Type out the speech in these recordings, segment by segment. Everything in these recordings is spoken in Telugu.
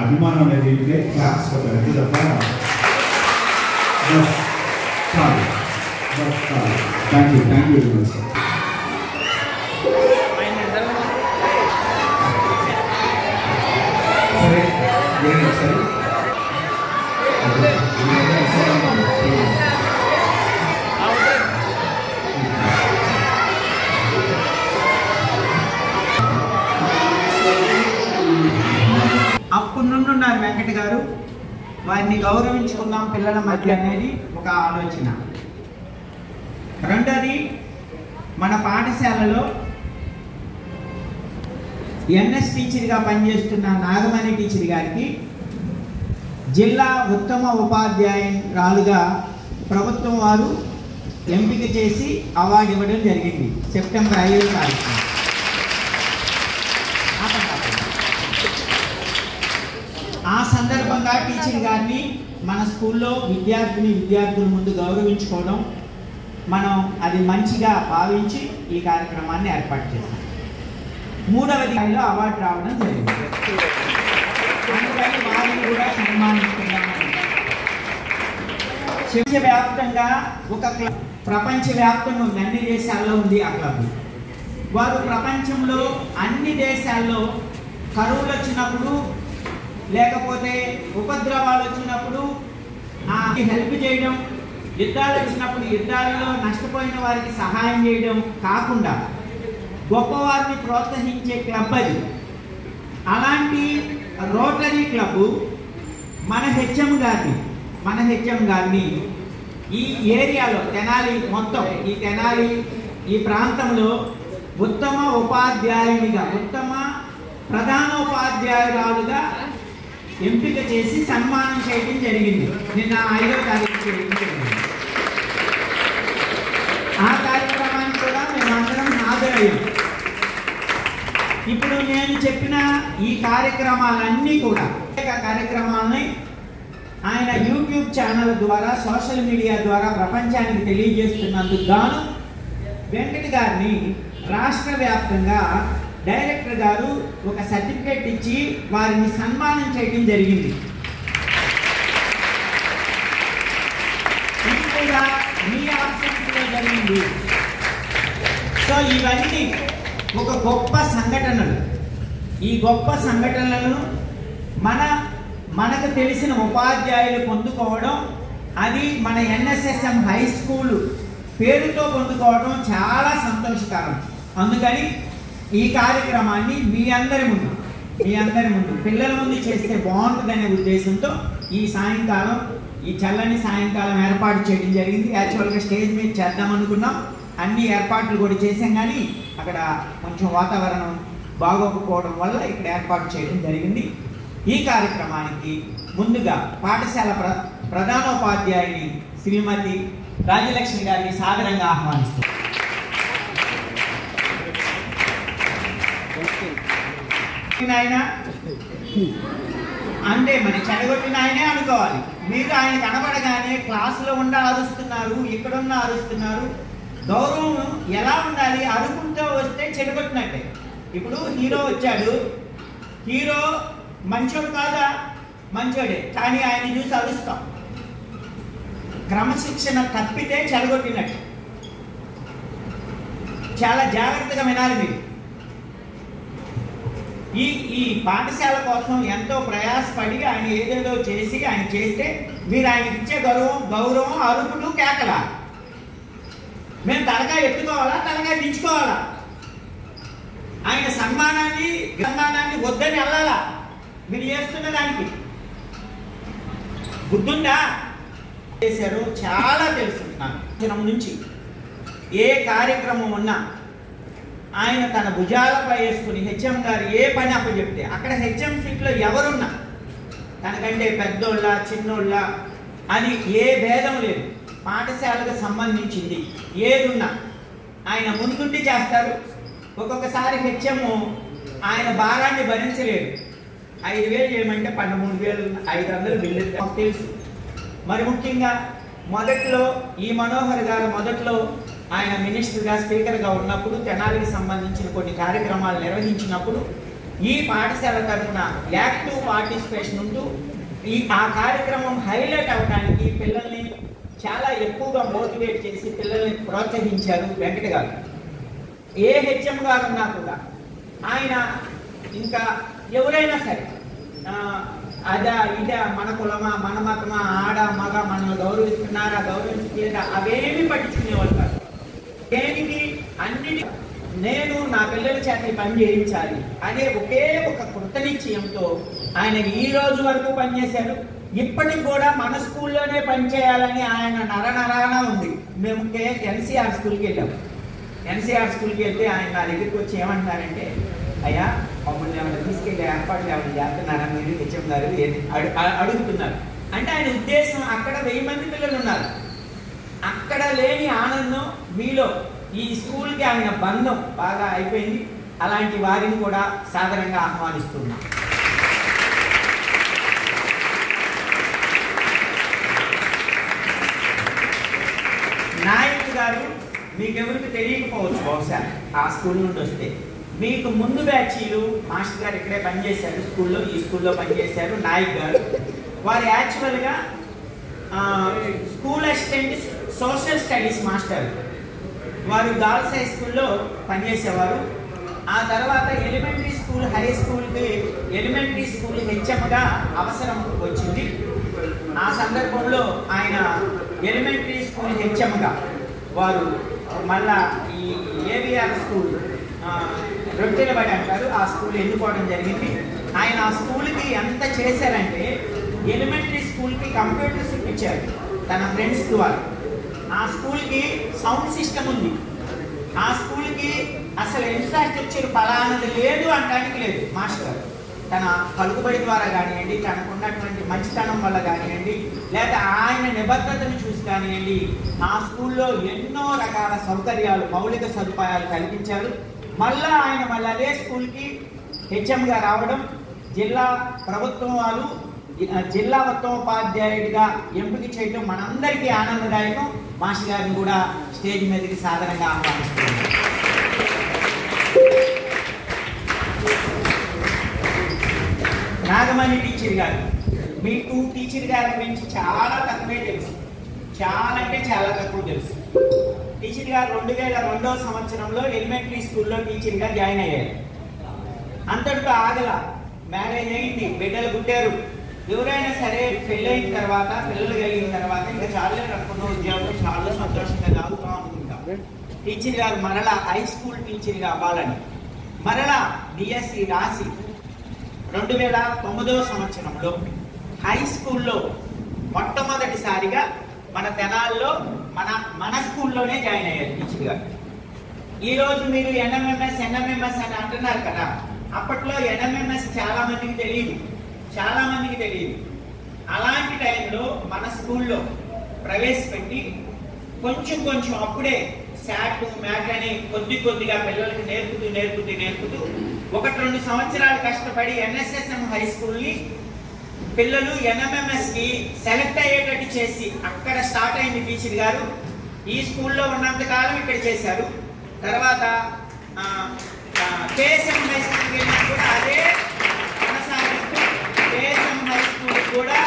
అభిమానం అనేది ఇంటే క్లాస్ కొట్టాలి తప్ప thank you very much sir. సరే అప్పుడు నుండి ఉన్నారు వెంకట గారు. వారిని గౌరవించుకుందాం పిల్లల మధ్య అనేది ఒక ఆలోచన. రెండోది, మన పాఠశాలలో ఎన్ఎస్ టీచర్గా పనిచేస్తున్న నాగమణి టీచర్ గారికి జిల్లా ఉత్తమ ఉపాధ్యాయురాలుగా ప్రభుత్వం వారు ఎంపిక చేసి అవార్డు ఇవ్వడం జరిగింది సెప్టెంబర్ 5వ తారీఖున. ఆ సందర్భంగా టీచర్ గారిని మన స్కూల్లో విద్యార్థుల ముందు గౌరవించుకోవడం, మనం అది మంచిగా భావించి ఈ కార్యక్రమాన్ని ఏర్పాటు చేశాం. మూడవది అవార్డు రావడం జరిగింది. అందుకని వారిని కూడా సన్మానిస్తున్నాం. ప్రపంచవ్యాప్తంగా ఒక క్లబ్ ప్రపంచవ్యాప్తంగా ఉంది, అన్ని దేశాల్లో ఉంది ఆ క్లబ్. వారు ప్రపంచంలో అన్ని దేశాల్లో కరువులు వచ్చినప్పుడు లేకపోతే ఉపద్రవాలు వచ్చినప్పుడు హెల్ప్ చేయడం, యుద్ధాలు వచ్చినప్పుడు యుద్ధాలలో నష్టపోయిన వారికి సహాయం చేయడం కాకుండా గొప్పవారిని ప్రోత్సహించే క్లబ్ అది. అలాంటి రోటరీ క్లబ్ మన హెచ్ఎం గారిని ఈ ఏరియాలో తెనాలి మొత్తం ఈ ప్రాంతంలో ఉత్తమ ఉపాధ్యాయునిగా ఉత్తమ ప్రధానోపాధ్యాయురాలుగా ఎంపిక చేసి సన్మానం చేయడం జరిగింది. నిన్న 5వ తారీఖు చేయడం జరిగింది. ఆ కార్యక్రమానికి కూడా మేమందరం హాజరయ్యాం. ఇప్పుడు నేను చెప్పిన ఈ కార్యక్రమాలన్నీ కూడా కార్యక్రమాలని ఆయన యూట్యూబ్ ఛానల్ ద్వారా సోషల్ మీడియా ద్వారా ప్రపంచానికి తెలియజేస్తున్నందుకు గాను వెంకట గారిని రాష్ట్ర వ్యాప్తంగా డైరెక్టర్ గారు ఒక సర్టిఫికేట్ ఇచ్చి వారిని సన్మానం చేయడం జరిగింది. ఇది కూడా మీ ఆబ్సెన్స్లో జరిగింది. సో ఇవన్నీ ఒక గొప్ప సంఘటనలు. ఈ గొప్ప సంఘటనలను మనకు తెలిసిన ఉపాధ్యాయులు పొందుకోవడం, అది మన ఎన్ఎస్ఎస్ఎం హై స్కూల్ పేరుతో పొందుకోవడం చాలా సంతోషకరం. అందుకని ఈ కార్యక్రమాన్ని మీ అందరి ముందు పిల్లల ముందు చేస్తే బాగుంటుందనే ఉద్దేశంతో ఈ చల్లని సాయంకాలం ఏర్పాటు చేయడం జరిగింది. యాక్చువల్గా స్టేజ్ మీద చేద్దాం అనుకున్నాం, అన్ని ఏర్పాట్లు కూడా చేసాం, కానీ అక్కడ కొంచెం వాతావరణం బాగోకపోవడం వల్ల ఇక్కడ ఏర్పాటు చేయడం జరిగింది. ఈ కార్యక్రమానికి ముందుగా పాఠశాల ప్రధానోపాధ్యాయుని శ్రీమతి రాజలక్ష్మి గారిని సాదరంగా ఆహ్వానిస్తున్నాం. ఆయన అంటే మరి చెడగొట్టిన ఆయనే అనుకోవాలి. మీరు ఆయన కనబడగానే క్లాసులో అరుస్తున్నారు, ఇక్కడున్న అరుస్తున్నారు. గౌరవం ఎలా ఉండాలి? అరుకుంటూ వస్తే చెడగొట్టినట్టే. ఇప్పుడు హీరో వచ్చాడు, హీరో మంచోడు కాదా? మంచోడే, కానీ ఆయన చూసి అరుస్తాం. క్రమశిక్షణ తప్పితే చెడగొట్టినట్టు. చాలా జాగ్రత్తగా వినాలి మీరు. ఈ పాఠశాల కోసం ఎంతో ప్రయాసపడి ఆయన ఏదేదో చేసి ఆయన చేస్తే మీరు ఆయనకి ఇచ్చే గౌరవం అరుపులు కేకలా. మేము తలకాయ ఎత్తుకోవాలా, తలకాయ దించుకోవాలా? ఆయన సన్మానాన్ని వద్దని వెళ్ళాలా మీరు చేస్తున్న దానికి బుద్ధుందా చేశారు చాలా తెలుసుకుంటున్నాను నుంచి ఏ కార్యక్రమం ఉన్నా ఆయన తన భుజాలపై వేసుకుని హెచ్ఎం గారు ఏ పని అప్పచెప్తే అక్కడ హెచ్ఎం సీట్లో ఎవరున్నా తనకంటే పెద్దోళ్ళ చిన్నోళ్ళ అని ఏ భేదం లేదు, పాఠశాలకు సంబంధించింది ఏదున్నా ఆయన ముందుండి చేస్తారు. ఒక్కొక్కసారి హెచ్ఎం ఆయన భారాన్ని భరించలేడు, 5,000 చేయమంటే 13,500 బిల్లు తెలుసు. మరి ముఖ్యంగా మొదట్లో ఈ మనోహర్ గారు మొదట్లో ఆయన మినిస్టర్గా స్పీకర్గా ఉన్నప్పుడు తెనాలికి సంబంధించిన కొన్ని కార్యక్రమాలు నిర్వహించినప్పుడు ఈ పాఠశాల తరఫున యాక్టివ్ పార్టిసిపేషన్ ఉంటూ ఆ కార్యక్రమం హైలైట్ అవడానికి పిల్లల్ని చాలా ఎక్కువగా మోటివేట్ చేసి పిల్లల్ని ప్రోత్సహించారు వెంకట గారు. ఏ హెచ్ఎం గారు ఉన్నా కూడా ఆయన ఇంకా ఎవరైనా సరే అదా ఇదా మన కులమా మన మతమా ఆడ మగ మనల్ని గౌరవిస్తున్నారా గౌరవించలేదా అవేమి పట్టించుకునేవాళ్ళు కాదు. దేనికి అన్నిటి నేను నా పిల్లల చేత పని చేయించాలి అనే ఒకే ఒక కృతనిశ్చయంతో ఆయన ఈ రోజు వరకు పనిచేశారు. ఇప్పటికి కూడా మన స్కూల్లోనే పనిచేయాలని ఆయన నరనరాన ఉంది. మేము ఎన్సీఆర్ స్కూల్కి వెళ్ళాము. ఎన్సీఆర్ స్కూల్కి వెళ్తే ఆయన నా దగ్గరికి వచ్చి ఏమంటారంటే, అయ్యా మమ్మల్ని ఏమైనా తీసుకెళ్ళి ఏర్పాట్లు ఏమైనా చేస్తున్నారా మీరు హెచ్ఎం గారు అడుగుతున్నారు. అంటే ఆయన ఉద్దేశం అక్కడ 1000 మంది పిల్లలు ఉన్నారు, అక్కడ లేని ఆనందం మీలో ఈ స్కూల్కి ఆయన బంధం బాగా అయిపోయింది. అలాంటి వారిని కూడా సాదరంగా ఆహ్వానిస్తున్నాం. నాయక్ గారు మీకెవరికి తెలియకపోవచ్చు, బహుశా ఆ స్కూల్ నుండి వస్తే మీకు ముందు బ్యాచీలు మాస్టర్ గారు ఇక్కడే పనిచేశారు స్కూల్లో, ఈ స్కూల్లో పనిచేశారు. నాయక్ గారు వారు యాక్చువల్గా school assistant social studies master. వారు గర్ల్స్ హై స్కూల్లో పనిచేసేవారు. ఆ తర్వాత ఎలిమెంటరీ స్కూల్ హై స్కూల్కి ఎలిమెంటరీ స్కూల్ హెచ్ఎంగా అవసరం వచ్చింది. ఆ సందర్భంలో ఆయన ఎలిమెంటరీ స్కూల్ హెచ్ఎంగా వారు మళ్ళా ఈ ఏవిఆర్ స్కూల్ రొట్టెలబడి అంటారు ఆ స్కూల్ ఎన్నుకోవడం జరిగింది. ఆయన ఆ స్కూల్కి ఎంత చేశారంటే ఎలిమెంటరీ స్కూల్కి కంప్యూటర్స్ ఇప్పించారు తన ఫ్రెండ్స్ ద్వారా. ఆ స్కూల్కి సౌండ్ సిస్టమ్ ఉంది. ఆ స్కూల్కి అసలు ఇన్ఫ్రాస్ట్రక్చర్ ఫలానది లేదు అనడానికి లేదు. మాస్టర్ తన పలుకుబడి ద్వారా కానివ్వండి, తనకున్నటువంటి మంచితనం వల్ల కానివ్వండి, లేదా ఆయన నిబద్ధతను చూసి కానివ్వండి, ఆ స్కూల్లో ఎన్నో రకాల సౌకర్యాలు మౌలిక సదుపాయాలు కల్పించారు. మళ్ళీ ఆయన అదే స్కూల్కి హెచ్ఎంగా రావడం, జిల్లా ప్రభుత్వం వాళ్ళు జిల్లా ఉత్తమోపాధ్యాయుడిగా ఎంపిక చేయడం మనందరికీ ఆనందదాయకం. మాస్టర్ గారిని కూడా స్టేజ్ మీదకి సాధారణంగా ఆహ్వానిస్తున్నాం. నాగమణి టీచర్ గారు, మీకు టీచర్ గారి గురించి చాలా తక్కువే తెలుసు, చాలా అంటే చాలా తక్కువ తెలుసు. టీచర్ గారు 2002వ సంవత్సరంలో ఎలిమెంటరీ స్కూల్లో టీచర్గా జాయిన్ అయ్యారు. అంతటితో ఆగల, మ్యారేజ్ అయింది, బిడ్డలు పుట్టారు. ఎవరైనా సరే పెళ్ళైన తర్వాత పిల్లలు కలిగిన తర్వాత ఇంకా చాలా అనుకున్న ఉద్యోగం చాలా సంతోషంగా సాగుతాం అనుకుంటాం. టీచర్ గారు మరలా హై స్కూల్ టీచర్గా అవ్వాలని మరలా బిఎస్సి రాసి 2009వ సంవత్సరంలో హై స్కూల్లో మొట్టమొదటిసారిగా మన తెనాల్లో మన స్కూల్లోనే జాయిన్ అయ్యారు టీచర్ గారు. ఈరోజు మీరు ఎన్ఎంఎంఎస్ అని అంటున్నారు కదా, అప్పట్లో ఎన్ఎంఎంఎస్ చాలా మందికి తెలియదు. అలాంటి టైంలో మన స్కూల్లో ప్రవేశపెట్టి కొంచెం అప్పుడే శాట్ మ్యాట్ అని కొద్దిగా పిల్లలకి నేర్పుతూ 1-2 సంవత్సరాలు కష్టపడి ఎన్ఎస్ఎస్ఎం హై స్కూల్ని పిల్లలు ఎన్ఎంఎంఎస్కి సెలెక్ట్ అయ్యేటట్టు చేసి అక్కడ స్టార్ట్ అయింది టీచర్ గారు. ఈ స్కూల్లో ఉన్నంతకాలం ఇక్కడ చేశారు. తర్వాత కేఎస్ఎం హై స్కూల్కి వెళ్ళినా కూడా అదే కొనసాగిస్తూ కేఎస్ఎం హై స్కూల్ కూడా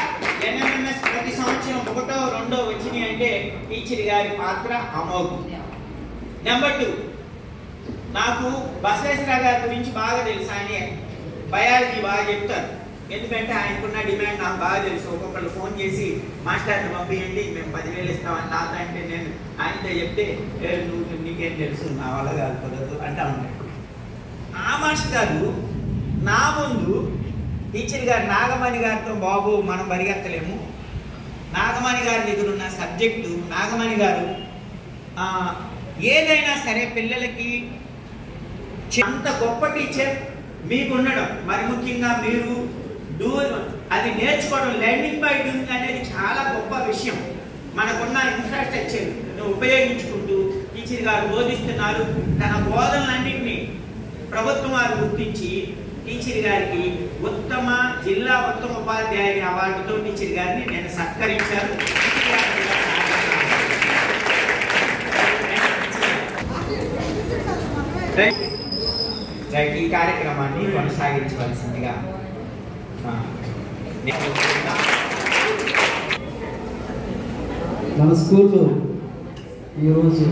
ఎన్ఎంఎంఎస్ ప్రతి సంవత్సరం 1, 2 వచ్చినాయి అంటే టీచర్ గారి పాత్ర అమోఘం. నెంబర్ 2, నాకు బసవేశ్వర గారి గురించి బాగా తెలుసు. ఆయన బయాలజీ బాగా చెప్తారు, ఎందుకంటే ఆయనకున్న డిమాండ్ నాకు బాగా తెలుసు. ఒక్కొక్కరు ఫోన్ చేసి మాస్టర్ని పంపించండి మేము 10,000 ఇస్తామని నాతో అంటే నేను ఆయనతో చెప్తే నీకేం తెలుసు నా వల్ల కాదు కుదరదు అంటా ఉంటాడు. ఆ మాస్టర్ గారు నా ముందు టీచర్ గారు నాగమణి గారితో, బాబు మనం పరిగెత్తలేము, నాగమణి గారి దగ్గర ఉన్న సబ్జెక్టు, నాగమణి గారు ఏదైనా సరే పిల్లలకి అంత గొప్ప టీచర్ మీకు ఉండడం, మరి ముఖ్యంగా మీరు అది నేర్చుకోవడం, లెర్నింగ్ బై డూయింగ్ అనేది చాలా గొప్ప విషయం. మనకున్న ఇన్ఫ్రాస్ట్రక్చర్ ఉపయోగించుకుంటూ టీచర్ గారు బోధిస్తున్నారు. తన బోధనలన్నింటినీ ప్రభుత్వం వారు గుర్తించి టీచర్ గారికి జిల్లా ఉత్తమ ఉపాధ్యాయుని అవార్డుతో టీచర్ గారిని నేను సత్కరించాను. ఈ కార్యక్రమాన్ని కొనసాగించవలసిందిగా మన స్కూల్లో ఈరోజు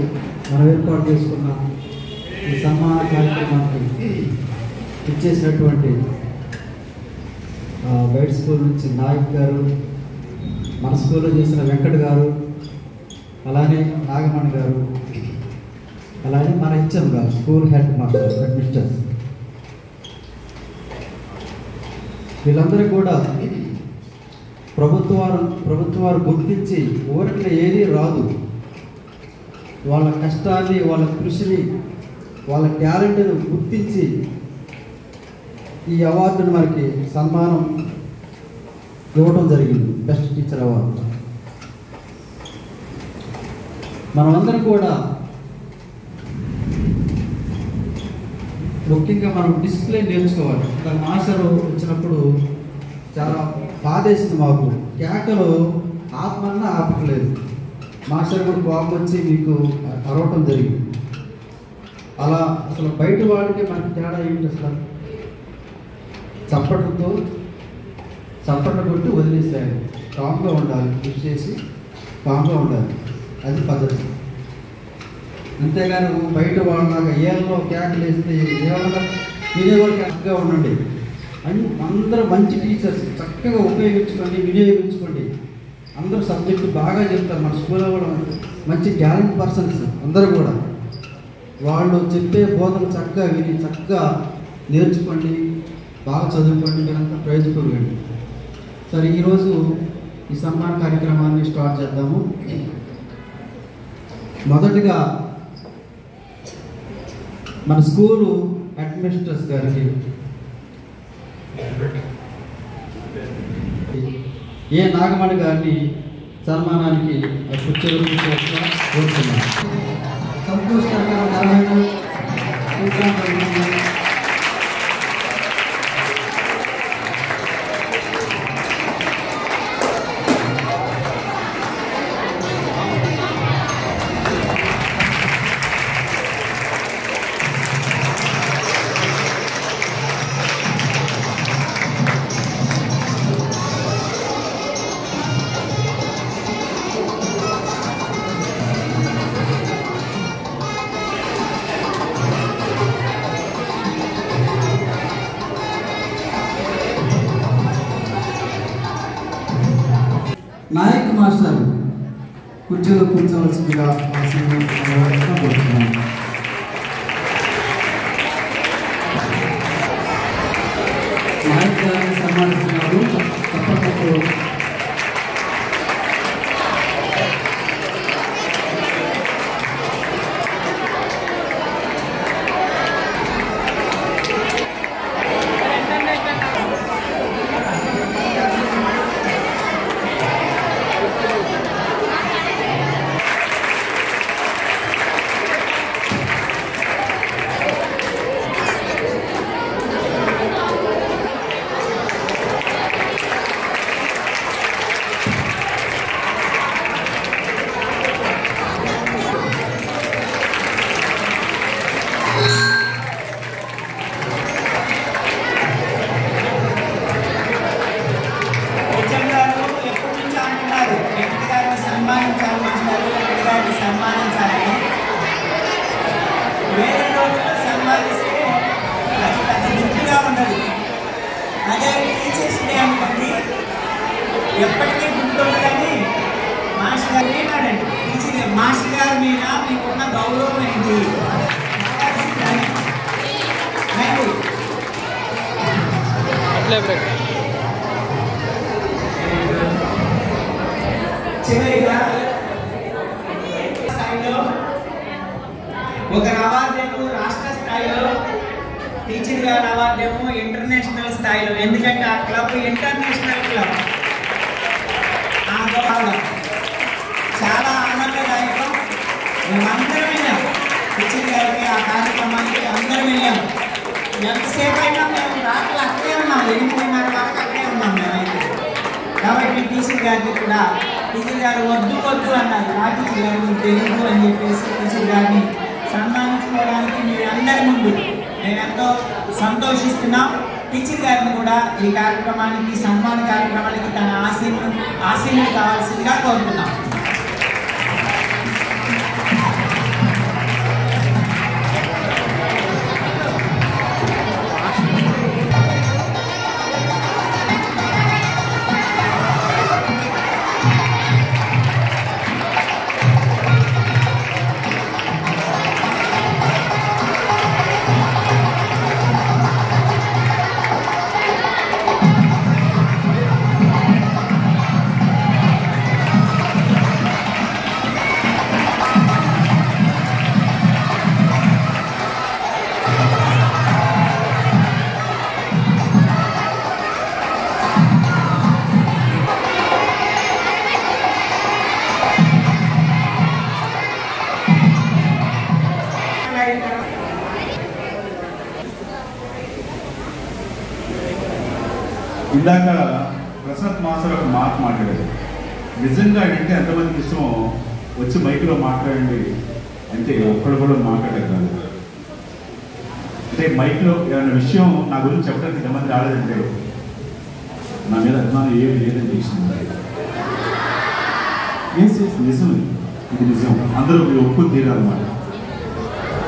మనం ఏర్పాటు చేసుకున్న ఈ సన్మాన కార్యక్రమానికి ఇచ్చేసినటువంటి బయట స్కూల్ నుంచి నాయక్ గారు, మన స్కూల్లో చేసిన వెంకట్ గారు, అలానే నాగమణి గారు, అలానే మన హెచ్ఎం గారు, స్కూల్ హెడ్ మిస్టర్స్, వీళ్ళందరికీ కూడా ప్రభుత్వాలు గుర్తించి ఊరిలో ఏదీ రాదు, వాళ్ళ కష్టాన్ని, వాళ్ళ కృషిని, వాళ్ళ టాలెంట్ను గుర్తించి ఈ అవార్డును మనకి సన్మానం ఇవ్వడం జరిగింది, బెస్ట్ టీచర్ అవార్డు. మనమందరం కూడా ముఖ్యంగా మనం డిసిప్లిన్ నేర్చుకోవాలి. ఇక్కడ మాస్టర్ వచ్చినప్పుడు చాలా బాధేసింది మాకు, కేకలు ఆత్మన్నా ఆపట్లేదు. మాస్టర్ కూడా కోపం వచ్చి మీకు అరవటం జరిగింది. అలా అసలు బయట వాళ్ళకి మనకి తేడా ఏంటి? అసలు చప్పట్లు కొట్టి వదిలేసారు. కామ్గా ఉండాలి, కృషి చేసి కామ్గా ఉండాలి, అది పద్ధతి. అంతేగాని బయట వాళ్ళలాగా ఏళ్ళలో కేకలు వేస్తే ఏమన్నా వినేవాళ్ళకి చక్కగా ఉండండి. అందరూ మంచి టీచర్స్, చక్కగా ఉపయోగించుకోండి, వినియోగించుకోండి. అందరూ సబ్జెక్టు బాగా చెప్తారు. మన స్కూల్లో కూడా మంచి టాలెంట్ పర్సన్స్ అందరూ కూడా వాళ్ళు చెప్పే బోధన చక్కగా విని చక్కగా నేర్చుకోండి, బాగా చదువుకోండి, మీరంతా ప్రయోజకులండి. సరే, ఈరోజు ఈ సన్మాన కార్యక్రమాన్ని స్టార్ట్ చేద్దాము. మొదటిగా మన స్కూలు అడ్మినిస్ట్రేటర్స్ గారికి ఏ నాగమణి గారిని సన్మానానికి కోరుతున్నాను. నాయక్ మాస్టర్ కుర్చీలో కూర్చోవలసిందిగా కోరుతున్నాను. నాయక్ గారిని సన్మానిస్తున్నారు. తప్పకుండా ఎప్పటికీ గుర్తుండదని మాస్టర్ గారు ఏనాడండి. మాస్టర్ గారి మీద మీకున్న గౌరవం ఏంటి? చివరిగా స్థాయిలో ఒక అవార్డేమో రాష్ట్ర స్థాయిలో, టీచర్ గారి అవార్డేమో ఇంటర్నేషనల్ స్థాయిలో. ఎందుకంటే ఆ క్లబ్ ఇంటర్నేషనల్ క్లబ్. ఆ గౌరవం చాలా ఆనందదాయకం. మేమందరం వెళ్ళాం టీచర్ గారికి, ఆ కార్యక్రమానికి అందరం వెళ్ళాం. ఎంతసేపు అయినా మేము రాత్రి అక్కడే ఉన్నాం, 8:30 వరకు అక్కడే ఉన్నాం మేమైతే. కాబట్టి టీచర్ గారికి కూడా, టీచర్ గారు వద్దు వద్దు అన్నారు, టీచర్ గారు మీకు తెలియదు అని చెప్పేసి టీచర్ గారిని సన్మానించుకోవడానికి మీ అందరి ముందు మేము ఎంతో సంతోషిస్తున్నాం. టీచర్ గారిని కూడా ఈ కార్యక్రమానికి, సన్మాన కార్యక్రమానికి తన ఆశీర్వాదం కావాల్సిందిగా కోరుతున్నాం. ఇందాక ప్రసాద్ మాస్టర్ ఒక మాట మాట్లాడారు. నిజంగా అంటే ఎంతమందికి ఇష్టమో వచ్చి మైక్లో మాట్లాడండి అంటే ఒక్కడు కూడా మాట్లాడగలరు. అంటే మైక్లో ఏమైనా విషయం నా గురించి చెప్పడానికి ఎంతమంది రాలేదంటే నా మీద అభిమానం ఏమి లేదని చేసింది. నిజం, ఇది నిజం. అందరూ మీరు ఒప్పుకొని తీరాలన్నమాట.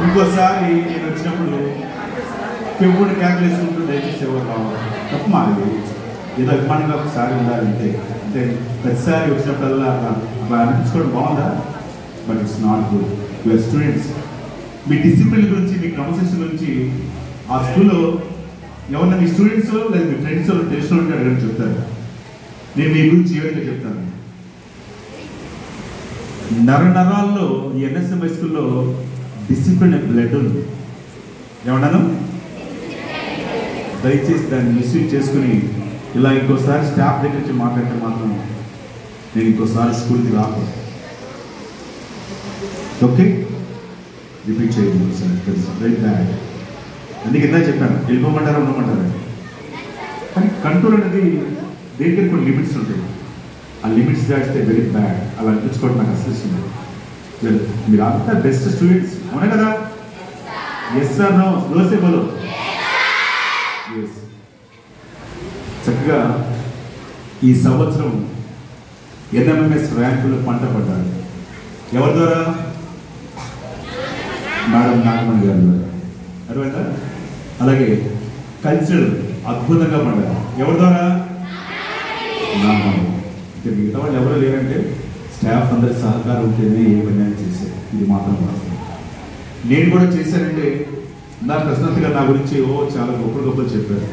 ఇంకోసారి నేను వచ్చినప్పుడు పెంపుడు క్యాక్ వేసుకుంటూ దయచేసి ఎవరు రావాలి తప్పు మాది. ఏదో అభిమానంగా ఒకసారి ఉండాలంటే, అంటే ప్రతిసారి వచ్చినప్పుడల్లా అలా అనిపించుకోవడం బాగుందా? But it's not good. Your students, me discipline గురించి, మీ క్రమశిక్షణ గురించి ఆ స్కూల్లో ఎవరన్నా మీ స్టూడెంట్స్ లేదా మీ ఫ్రెండ్స్ తెలిసిన ఉంటే అడగని చెప్తారు. నేను మీ గురించి ఏ విధంగా చెప్తాను. నరాల్లో ఈ ఎన్ఎస్ఎం హై స్కూల్లో డిసిప్లిన్ బ్లడ్ ఉంది. ఏమన్నాను? దయచేసి దాన్ని మిస్యూజ్ చేసుకుని ఇలా ఇంకోసారి స్టాఫ్ దగ్గర నుంచి మాట్లాడితే మాత్రం నేను ఇంకోసారి స్కూల్కి రాకు. ఓకే, రిపీట్ చేయండి సార్. Very bad. అందుకే ఇందా చెప్పాను, వెళ్ళిపోమంటారా ఉండమంటారా. కానీ కంట్రోల్ అనేది దేనికి కొన్ని లిమిట్స్ ఉంటాయి. ఆ లిమిట్స్ దాటితే వెరీ బ్యాడ్. అలా అనిపించుకోవడం నాకు అసలు. మీరు అంతా బెస్ట్ స్టూడెంట్స్ అవునా కదా? ఎస్ సార్, నో, దోసే బోలో. ఎస్. చక్కగా ఈ సంవత్సరం ఎన్ఎంఎంఎస్ ర్యాంకులు పంట పడ్డారు. ఎవరి ద్వారా? మేడం నాగమణి గారి ద్వారా. అర్థమైందా? అలాగే కల్చరల్ అద్భుతంగా పడ్డారు. ఎవరి ద్వారా? నాగమణి. మిగతా వాళ్ళు ఎవరు లేరంటే స్టాఫ్ అందరి సహకారం ఉంటేనే ఏ పని చేశారు. ఇది మాత్రం వాస్తవం. నేను కూడా చేశానంటే నా ప్రశ్నగా నా గురించి చాలా గొప్పలు చెప్పారు.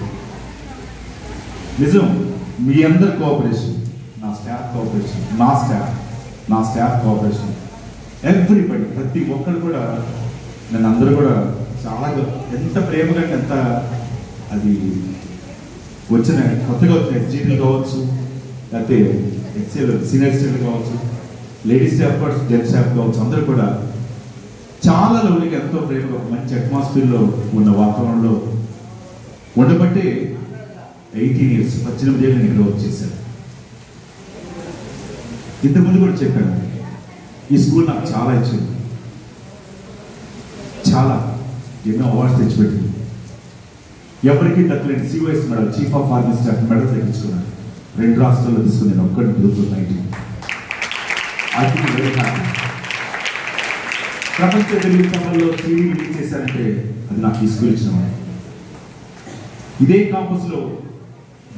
నిజం, మీ అందరి కోఆపరేషన్, నా స్టాఫ్ కోఆపరేషన్, నా స్టాఫ్ కోఆపరేషన్, ఎవ్రీబడి, ప్రతి ఒక్కరు కూడా నన్ను అందరూ కూడా చాలా ఎంత ప్రేమగా, ఎంత అది వచ్చిన కొత్తగా వచ్చిన ఎస్జీటీలు కావచ్చు, లేకపోతే ఎస్సీలు సీనియర్ స్టూడెంట్లు కావచ్చు, లేడీస్ స్టాఫ్ కావచ్చు, జెంట్స్ స్టాఫ్ కావచ్చు, అందరూ కూడా చాలా లోనికి ఎంతో ప్రేమగా మంచి అట్మాస్ఫియర్లో ఉన్న వాతావరణంలో ఉండబట్టే 18 years 18 ఏళ్ళు నేను ఇక్కడ వచ్చేసాను. ఇంతకుముందు కూడా చెప్పాను, ఈ స్కూల్ నాకు చాలా ఇచ్చింది, చాలా ఎన్నో అవార్డ్స్ తెచ్చిపెట్టింది. ఎవరికి దక్కలేని C O S medal, chief of army staff medal తెప్పించుకున్నాను. 2 రాష్ట్రాల్లో తీసుకుని నేను ఒక్కటి 2019. ప్రపంచ తెలుగు సభల్లో టీవీ రిలీజ్ చేశారంటే అది నాకు ఈ స్కూల్ ఇచ్చిన వాడు. ఇదే కాంపస్లో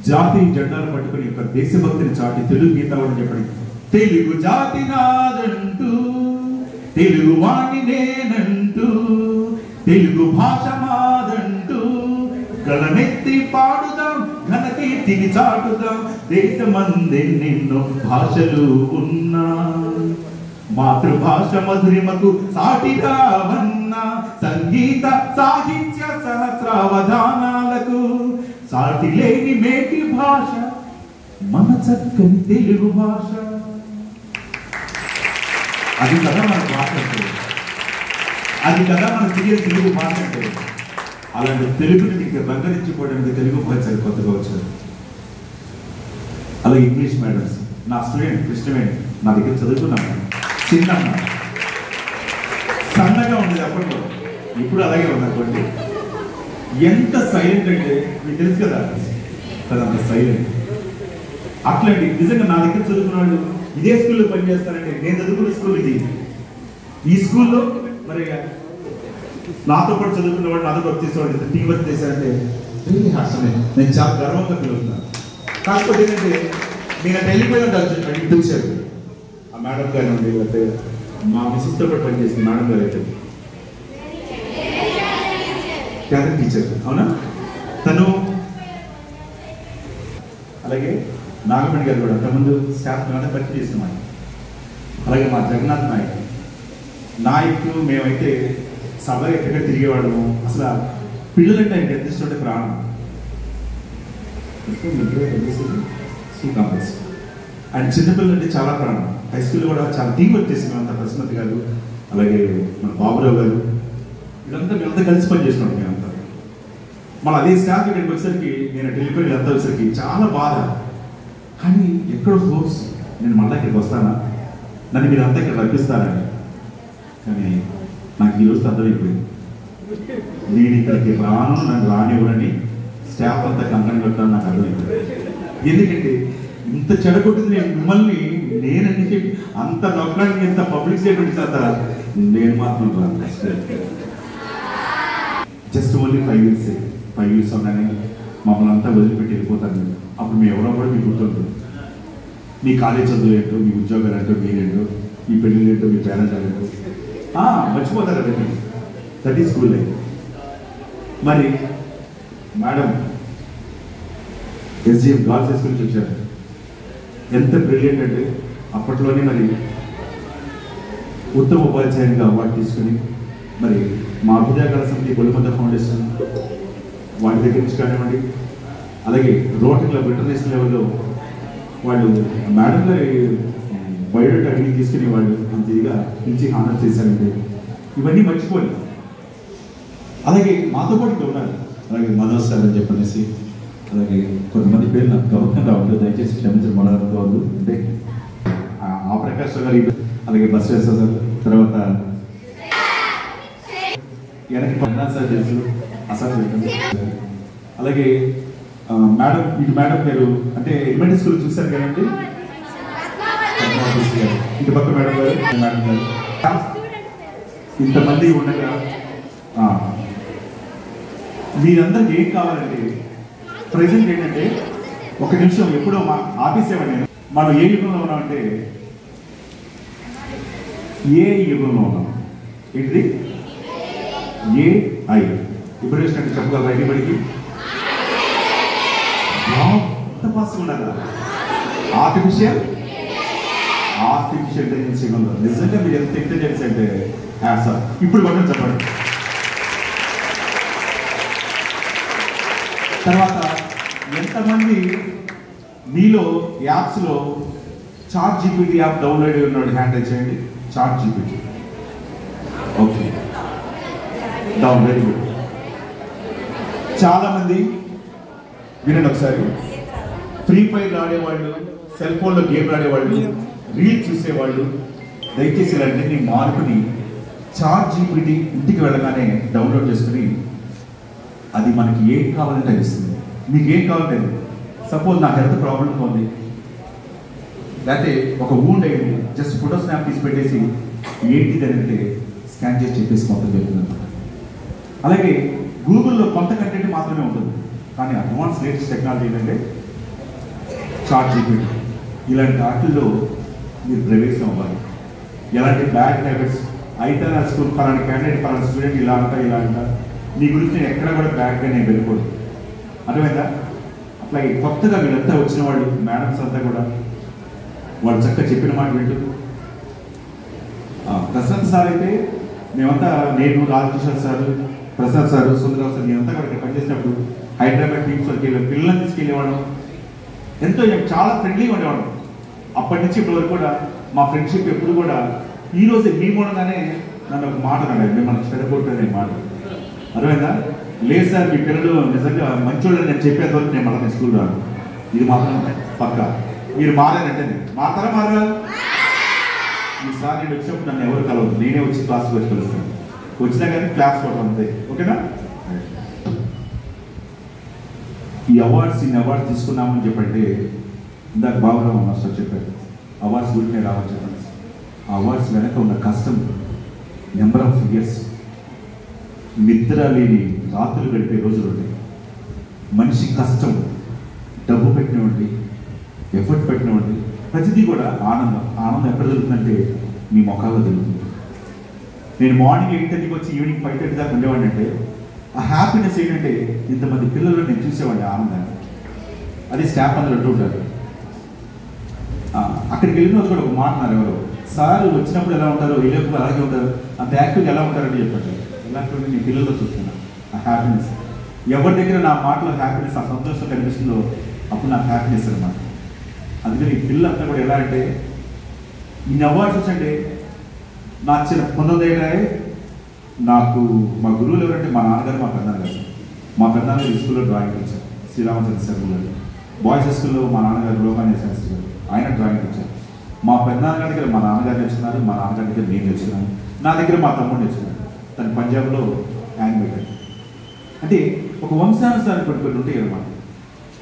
జాతీయ జెండాను పట్టుకుని ఒక దేశభక్తిని చాటి తెలుగు గీతావని చెప్పండి. తెలుగు జాతి నాదంటూ, తెలుగు వాణి నేనంటూ, తెలుగు భాష మాదంటూ, గలనెత్తి పాడుదాం ఘన కీర్తిని చాటుదాం దేశమందే నిన్ను భాషలు ఉన్నా మాతృభాష మధురిమకు సాటిగా వన్న సంగీత సాహిత్య సహస్రావధానాలకు సాటి లేని మేటి భాష మన చక్కని తెలుగు భాష. అది కదా మన భాష అంటే, అది కదా మన తెలుగు భాష అంటే. అలాంటి తెలుగుని మీకు రంగరించుకోవడానికి తెలుగు భాష కొత్తగా వచ్చారు. అలాగే ఇంగ్లీష్ మేడమ్స్, నా స్టూడెంట్ కృష్ణవేణి నా దగ్గర చదువుకున్నాను. చిన్న సన్నగా ఉండేది అప్పట్లో, ఇప్పుడు అలాగే ఉందనుకోండి. ఎంత సైలెంట్ అంటే మీకు తెలుసు కదా, అంత సైలెంట్. అట్లాంటి నిజంగా నా దగ్గర చదువుకున్న వాళ్ళు ఇదే స్కూల్లో పనిచేస్తారంటే, నేను చదువుకున్న స్కూల్ ఇది. ఈ స్కూల్లో మరి నాతో పాటు చదువుకున్న వాళ్ళు నాతో వర్క్ చేసేవాళ్ళు టీం వర్క్ చేశారంటే రియల్లీ హాస్టమే, నేను చాలా గర్వంగా ఫీల్ అవుతున్నాను. కాకపోతే ఏంటంటే నేను అక్కడ వెళ్ళిపోయిన పిలిచారు ఆ మేడం గారు ఉండి, లేకపోతే మా మిస్సెస్తో పాటు పనిచేసిన మేడం గారు అయితే క్యారెక్టర్ టీచర్, అవునా? తను అలాగే నాగమణి గారు కూడా అంతకుముందు స్టాఫ్ అంతా పరిచయం చేసిన. అలాగే మా జగన్నాథ్ నాయక్ మేమైతే సభ ఎక్కడ తిరిగేవాడము. అసలు పిల్లలంటే ఆయనకి ఎంత ఇష్టం అంటే ప్రాణం. స్కూల్ కాంప్లెక్స్ అండ్ చిన్నపిల్లలు అంటే చాలా ప్రాణం. హై స్కూల్లో కూడా చాలా టీం వర్క్ చేసిన అంత ప్రశ్నతి గారు, అలాగే మన బాబురావు గారు, మేమంతా కలిసి పనిచేసినాం. మేమంతా మళ్ళీ అదే స్టాఫ్ ఇక్కడికి వచ్చేసరికి, నేను ఢిల్లీపై వీళ్ళంతా వచ్చేసరికి చాలా బాధ. కానీ ఎక్కడో హోప్స్, నేను మళ్ళీ ఇక్కడికి వస్తానా, నన్ను మీరంతా ఇక్కడ రప్పిస్తారని. కానీ నాకు ఈరోజు అర్థమైపోయింది, నేను ఇక్కడికి రాను, నన్ను రానివ్వరని స్టాఫ్ అంతా కంకణం కట్టాలని నాకు అర్థమైపోయింది. ఎందుకంటే ఇంత చెడగొట్టింది నేను మిమ్మల్ని, నేనని చెప్పి అంత నొక్కడానికి ఎంత పబ్లిక్ స్టేట్మెంట్ చేస్తారా, నేను మాత్రం రాను. జస్ట్ ఓన్లీ 5 years ఉన్నానే మమ్మల్ని అంతా వదిలిపెట్టి వెళ్ళిపోతాను. అప్పుడు మీ ఎవరో కూడా మీకు గుర్తుంటుంది. మీ కాలేజ్ చదువు ఏంటో, మీ ఉద్యోగాలు ఏంటో, మీరేంటో, మీ పెళ్ళిళ్ళు ఏంటో, మీ పేరెంట్ ఏంటో మర్చిపోతారు. అవన్నీ దట్ ఈస్ స్కూల్ లైఫ్. మరి madam SGM girls high school నుంచి వచ్చారు. ఎంత బ్రిలియంట్ అంటే అప్పట్లోనే మరి ఉత్తమ ఉపాధ్యాయునిగా అవార్డు తీసుకుని, మరి మా అభ్యుదయ కళా సమితి బొలిమంద ఫౌండేషన్ వాటి దగ్గర నుంచి కానివ్వండి, అలాగే రోటరీ క్లబ్ ఇంటర్నేషనల్ లెవెల్లో వాళ్ళు మేడం గారి బయోడేటా అడిగి తీసుకుని వాళ్ళు అంత ఇదిగా పిలిచి హానర్ చేశారంటే ఇవన్నీ మర్చిపోయి. అలాగే మాతో పాటు ఇక్కడ ఉన్నారు, అలాగే మనోజ్ సార్ అని చెప్పనేసి, అలాగే కొంతమంది పేరు నాకు గౌరవంగా ఉండదు, దయచేసి క్షమించడం మనవద్దు. అంటే ఆ ప్రకాష్ గారు, అలాగే బస్వేశ్వర సార్, తర్వాత వెనక్కి పద్నాలుగు సార్ తెలుసు, అసార్, అలాగే మేడం, ఇటు మేడం పేరు అంటే ఎలిమెంటరీ స్కూల్ చూశారు కదండి, ఇటు పక్క మేడం గారు, మేడం గారు, ఇంతమంది ఉండగా మీరందరికి ఏం కావాలంటే ప్రజెంట్ ఏంటంటే ఒక నిమిషం ఎప్పుడో ఆపేసేవాడు నేను. మనం ఏ యుగంలో ఉన్నామంటే ఏ యుగంలో ఉన్నాం. ఏంటిది? AI. ఇప్పుడు అంటే చెప్పగలరా ఎన్నిబడికి? ఎంత ఫాస్ట్గా ఉండాలి. ఆర్టిఫిషియల్ ఇంటెలిజెన్స్ యుగంలో నిజంగా మీరు ఎంత ఇంటెలిజెన్స్ అంటే సార్ ఇప్పుడు కూడా చెప్పండి. తర్వాత ఎంతమంది మీలో యాప్స్లో ChatGPT యాప్ డౌన్లోడ్ ఉన్నాడు? హ్యాండ్ రైజ్ చేయండి. ChatGPT okay, down, very good. చాలామంది వినండి ఒకసారి. ఫ్రీ ఫైర్ ఆడేవాళ్ళు, సెల్ ఫోన్లో గేమ్ ఆడేవాళ్ళు, రీల్స్ చూసేవాళ్ళు దయచేసి ఇలాంటిని మార్పుని ChatGPT ఇంటికి వెళ్ళగానే డౌన్లోడ్ చేసుకుని అది మనకి ఏం కావాలంటే ఇస్తుంది. మీకు ఏం కావాలంటే, సపోజ్ నా హెల్త్ ప్రాబ్లంగా ఉంది, లేకపోతే ఒక వూండ్ అయింది, జస్ట్ ఫోటో స్నాప్ తీసి పెట్టేసి ఏంటిది అంటే స్కాన్ చేసి చెప్పేసి మొత్తం చెప్తుంది. అలాగే గూగుల్లో కొంత కంటెంట్ మాత్రమే ఉంటుంది, కానీ అడ్వాన్స్ లేటెస్ట్ టెక్నాలజీ ఏంటంటే ChatGPT. ఇలాంటి వాటిల్లో మీరు ప్రవేశం అవ్వాలి. ఎలాంటి బ్యాడ్ హ్యాబిట్స్ అయితే నా స్కూల్ ఫలానా క్యాండిడేట్ ఫలానా స్టూడెంట్ ఇలా అంట నీ గురించి నేను ఎక్కడ కూడా బ్యాడ్గా నేను వెళ్ళిపోదు. అర్థమైందా? అట్లాగే కొత్తగా వీళ్ళంతా వచ్చిన వాళ్ళు మేడమ్స్ అంతా కూడా వాళ్ళు చక్కగా చెప్పిన మాట వింటూ ప్రశాంత్ సార్ అయితే మేమంతా నేను Rajkishore sir Prasad sir Sundara Rao sir మేమంతా కూడా ఇక్కడ పనిచేసినప్పుడు హైదరాబాద్ టీమ్స్ వరకు పిల్లల్ని తీసుకెళ్ళేవాళ్ళం ఎంతో చాలా ఫ్రెండ్లీగా ఉండేవాళ్ళం. అప్పటి నుంచి ఇప్పటి వరకు కూడా మా ఫ్రెండ్షిప్ ఎప్పుడు కూడా ఈరోజు మీ మూలంగానే నన్ను ఒక మాట అన్నాడు, మిమ్మల్ని చెడగొట్టనే మాట అర్థమైందా? లేదు సార్ మీ పిల్లలు నిజంగా మంచోళ్ళు నేను చెప్పేంత వరకు నేను మళ్ళీ స్కూల్ రాను, ఇది మాత్రం పక్క. మీరు మారారంటే మాత్రం మారా. ఈసారి నేను వచ్చినప్పుడు నన్ను ఎవరు కలవదు, నేనే వచ్చి క్లాస్కి వచ్చి కలుస్తాను. వచ్చినా కానీ క్లాస్ కొట్టడం అంతే, ఓకేనా? ఈ అవార్డ్స్ ఇన్ని అవార్డ్స్ తీసుకున్నామని చెప్పంటే ఇందాక బాబురావు మాస్టర్ చెప్పారు అవార్డ్స్ గురించి రావచ్చు చెప్పండి. ఆ అవార్డ్స్ వెనక ఉన్న కష్టం నెంబర్ ఆఫ్ ఇయర్స్, నిద్ర లేని రాత్రులు గడిపే రోజులు ఉంటాయి. మనిషి కష్టం, డబ్బు పెట్టినవండి, ఎఫర్ట్ పెట్టినవండి, ప్రతిదీ కూడా ఆనందం. ఆనందం ఎక్కడ దొరుకుతుందంటే మీ మొఖాల్లో దొరుకుతుంది. నేను మార్నింగ్ 8:30కి వచ్చి ఈవినింగ్ 5:30 దాకా ఉండేవాడిని అంటే ఆ హ్యాపీనెస్ ఏంటంటే ఇంతమంది పిల్లలు నేను చూసేవాడిని ఆనందాన్ని. అది స్టాఫ్ అందరూ అంటూ ఉంటారు. అక్కడికి వెళ్ళిన కూడా ఒక మాట అన్నారు ఎవరు, సార్ వచ్చినప్పుడు ఎలా ఉంటారో వెళ్ళేప్పుడు అలాగే ఉంటారు, అంత యాక్టివ్గా ఎలా ఉంటారని చెప్పారు. ఇలాంటి నేను పిల్లలతో చూస్తున్నా ఆ హ్యాపీనెస్. ఎవరి దగ్గర నా మాటలో హ్యాపీనెస్, ఆ సంతోషం కనిపిస్తుందో అప్పుడు నాకు హ్యాపీనెస్ అనమాట. అందుకని ఈ పిల్లలంతా కూడా ఎలా అంటే ఇన్ని అవార్డ్స్ వచ్చండి. నా చిన్న 19 ఏళ్ళే నాకు మా గురువులు ఎవరంటే మా నాన్నగారు, మా పెద్దనాన్నగారు. మా పెద్దనాన్నగారు ఈ స్కూల్లో డ్రాయింగ్ టీచర్, శ్రీరామచంద్ర సార్ గారు. బాయ్స్ స్కూల్లో మా నాన్నగారు లోకాన్య శాస్త్రి గారు, ఆయన డ్రాయింగ్ టీచర్. మా పెద్దనాన్నగారి దగ్గర మా నాన్నగారు నేర్చుకున్నారు, మా నాన్నగారి దగ్గర నేను నేర్చుకున్నాను, నా దగ్గర మా తమ్ముడు నేర్చుకున్నాను. తను పంజాబ్లో యానిమేటర్. అంటే ఒక వంశానుసారం కొన్ని ఉంటాయి అన్నమాట.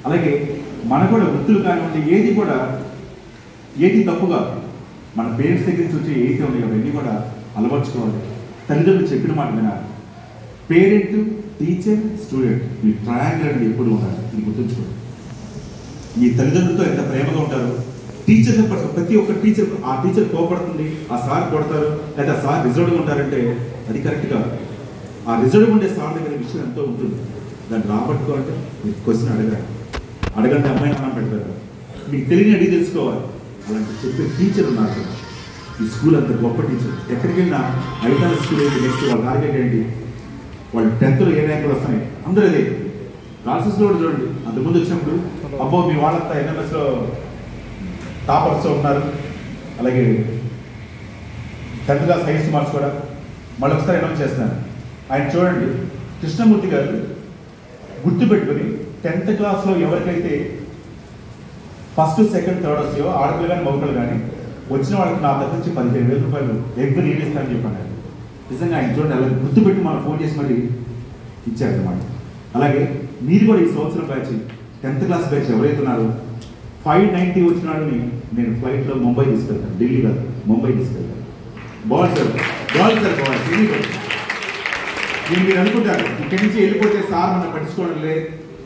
అలాగే మన కూడా వృత్తులు కానివ్వండి, ఏది తప్పుగా మన పేరెంట్స్ దగ్గర నుంచి వచ్చే ఏదైతే ఉన్నాయో అవన్నీ కూడా అలవర్చుకోవాలి. తల్లిదండ్రులు చెప్పిన మాట వినాలి. పేరెంట్, టీచర్, స్టూడెంట్ ఈ ట్రయాంగిల్ అనేది ఎప్పుడు ఉండాలి, ఇది గుర్తుంచుకోండి. మీ తల్లిదండ్రులతో ఎంత ప్రేమగా ఉంటారో టీచర్ని ప్రతి ఒక్క టీచర్, ఆ టీచర్ కోపడుతుంది, ఆ సార్ కొడతారు, లేదా ఆ సార్ రిజర్వ్గా ఉంటారంటే అది కరెక్ట్గా. ఆ రిజర్వ్ ఉండే సార్ దగ్గర విషయం ఎంతో ఉంటుంది. దాన్ని రాబట్టుకోవాలంటే మీరు క్వశ్చన్ అడగండి అమ్మాయి నాన్న పెడతారు. మీకు తెలియని అడిగి తెలుసుకోవాలి. అలాంటి చెప్పే టీచర్ ఉన్నారు. ఈ స్కూల్ అంత గొప్ప టీచర్. ఎక్కడికి వెళ్ళినా ఐదాల స్కూల్ ఏంటి, నెక్స్ట్ వాళ్ళ టార్గెట్ ఏంటి, వాళ్ళు 10th ఏ ర్యాంకులు వస్తున్నాయి అందరూ అదే. క్లాసెస్లో కూడా చూడండి, అంతకుముందు వచ్చినప్పుడు అబ్బో మీ వాళ్ళంతా ఎన్ఎంఎస్లో టాపర్స్తో ఉన్నారు, అలాగే 10th క్లాస్ హైయెస్ట్ మార్క్స్ కూడా మళ్ళీ ఒకసారి అనౌన్స్ చేస్తున్నారు. ఆయన చూడండి, కృష్ణమూర్తి గారు గుర్తుపెట్టుకుని 10th క్లాస్లో ఎవరికైతే ఫస్ట్, సెకండ్, థర్డ్ వస్తాయో ఆడపిల్ల కానీ మగపిల్లలు కానీ వచ్చిన వాళ్ళకి నా దగ్గర నుంచి 15,000 రూపాయలు ఎవ్రీ ఇయర్ ఇస్తానని చెప్పాను. నిజంగా ఆయన చూడండి, అలాగే గుర్తుపెట్టి మనం ఫోన్ చేసి మళ్ళీ ఇచ్చారన్నమాట. అలాగే మీరు కూడా ఈ సంవత్సరం బ్యాచ్ 10th క్లాస్ బ్యాచ్ ఎవరైతే ఉన్నారో 590 వచ్చిన వాళ్ళని నేను ఫ్లైట్లో ముంబై తీసుకెళ్తాను, ఢిల్లీ కాదు ముంబై తీసుకెళ్తాను. బాగుంది సార్, బాగుంది సార్, బాగుంది. నేను మీరు అనుకుంటారు ఇక్కడి నుంచి వెళ్ళిపోతే సార్ మనం పట్టించుకోవడం లే,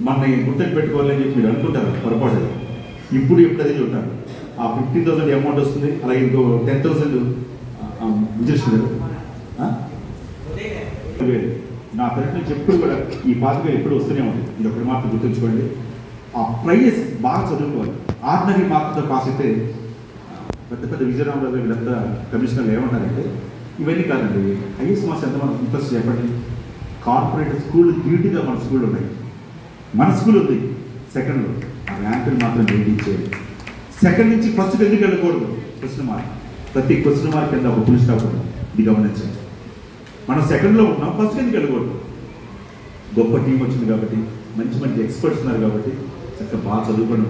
మన గుర్తు పెట్టుకోవాలని చెప్పి మీరు అనుకుంటారు, పొరపాటు. ఇప్పుడు అదే చూంటారు. ఆ 15,000 అమౌంట్ వస్తుంది, అలాగే ఇంకో 10,000 విజయశ్రీ నా తరఫు నుంచి ఎప్పుడు కూడా ఈ బాధ్యత ఎప్పుడు వస్తూనే ఉంటుంది. ఇది ఒకటి మాత్రం గుర్తుంచుకోండి. ఆ ప్రైజెస్ బాగా చదువుకోవాలి. ఆర్డినరీ మార్కులతో పాస్ అయితే పెద్ద పెద్ద విజయరామరావు వీళ్ళంతా కమిషనర్లు ఏమంటారంటే ఇవన్నీ కాదండి, హైయెస్ట్ మార్క్స్ ఎంతమంది ఇంట్రెస్ట్ చెప్పండి. కార్పొరేట్ స్కూల్ డ్యూటీగా మన స్కూల్ ఉన్నాయి, మన స్కూల్ ఉంది సెకండ్లో. ఆ ర్యాంకులు మాత్రం మెయింటైన్ చేయాలి. సెకండ్ నుంచి ఫస్ట్కి ఎందుకు వెళ్ళకూడదు? క్వశ్చన్ మార్క్, ప్రతి క్వశ్చన్ మార్క్ కింద ఒక ఫుల్ స్టాప్ ఉంటుంది. ఇది గమనించండి. మనం సెకండ్లో ఉన్నాం, ఫస్ట్కి ఎందుకు వెళ్ళకూడదు? గొప్ప టీం వచ్చింది కాబట్టి, మంచి మంచి ఎక్స్పర్ట్స్ ఉన్నారు కాబట్టి చక్కగా బాగా చదువుకోండి.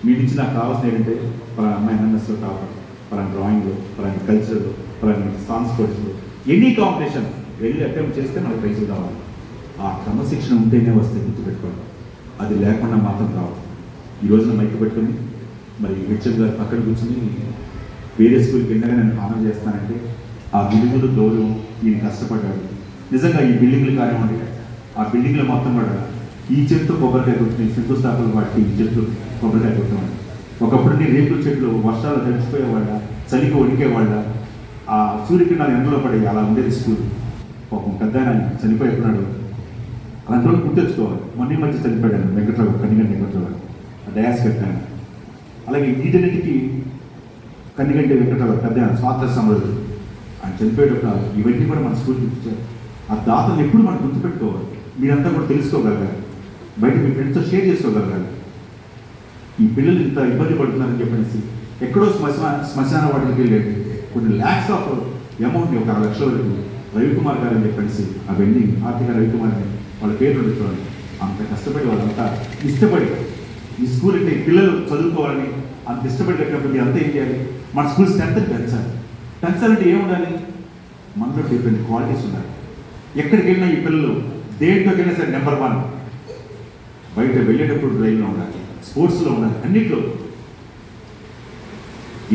మీ నుంచి నాకు కావాల్సిన ఏంటంటే పలానా అమ్మాయి ఎన్ఎంఎస్లో టాపర్, పలానా డ్రాయింగ్లో, పలానా కల్చర్లో, పలానా సాంగ్స్ కోర్సులో, ఎనీ కాంపిటీషన్ వెళ్ళి అటెంప్ట్ చేస్తే మనకు ప్రైజులు కావాలి. ఆ క్రమశిక్షణ ఉంటేనే వస్తే గుర్తుపెట్టుకోండి, అది లేకుండా మాత్రం రావు. ఈ రోజున మైక్ పెట్టుకుని మరి హెచ్ఎం గారు పక్కన కూర్చుని వేరే స్కూల్కి వెళ్ళినా నేను ఆనందం చేస్తానంటే ఆ బిల్డింగులు గౌరవం, ఈయన కష్టపడ్డాడు. నిజంగా ఈ బిల్డింగ్లు కానివ్వండి, ఆ బిల్డింగ్లో మొత్తం కూడా ఈ చెట్టు కొబ్బరికాయ కొట్టుకుని శంకుస్థాపన వాటికి ఈ చెట్లు కొబ్బరికాయ కొట్టేవాడు. ఒకప్పుడు రేకుల చెట్లు వర్షాలు తడిచిపోయేవాళ్ళ, చలికి వణికేవాళ్ళ, ఆ సూర్యకిరణాలు ఎండలో పడి అలా ఉండేది స్కూల్. పాపం పెద్ద ఆయన చనిపోయినాడు, అలాంటి రోజు గుర్తెచ్చుకోవాలి. మొన్న మధ్య చనిపోయాడు వెంకట్రావు, కన్నిగంటి వెంకట్రావు, ఆ డయాస్ కట్టాను. అలాగే వీటన్నిటికీ కన్నిగంటి వెంకట్రావు పెద్ద స్వాతంత్ర సమరుడు ఆయన చనిపోయేటప్పుడు ఇవన్నీ కూడా మన స్కూల్కి ఇచ్చారు. ఆ దాతలు ఎప్పుడు మనం గుర్తుపెట్టుకోవాలి. మీరంతా కూడా తెలుసుకోగలగాలి, బయట మీ ఫ్రెండ్స్తో షేర్ చేసుకోగలగాలి. ఈ పిల్లలు ఇంత ఇబ్బంది పడుతున్నారని చెప్పేసి ఎక్కడో శ్మశాన వాటికి వెళ్ళేది కొన్ని ల్యాక్స్ ఆఫ్ అమౌంట్ని, ఒక 6 లక్షల వరకు రవికుమార్ గారు అని చెప్పేసి అవన్నీ ఆర్థిక రవికుమార్ని వాళ్ళ పేరు చూడండి. అంత కష్టపడి వాళ్ళంతా ఇష్టపడి ఈ స్కూల్ అంటే పిల్లలు చదువుకోవాలని అంత ఇష్టపడి కట్టినప్పుడు అంతా ఏం చేయాలి, మన స్కూల్ స్ట్రెంత్ పెంచాలి. పెంచాలంటే ఏముండాలి, మనలో డిఫరెంట్ క్వాలిటీస్ ఉండాలి. ఎక్కడికి వెళ్ళినా ఈ పిల్లలు దేంట్లోకి వెళ్ళినా సరే నెంబర్ 1, బయట వెళ్ళేటప్పుడు డ్రైవ్లో ఉండాలి, స్పోర్ట్స్లో ఉండాలి, అన్నిట్లో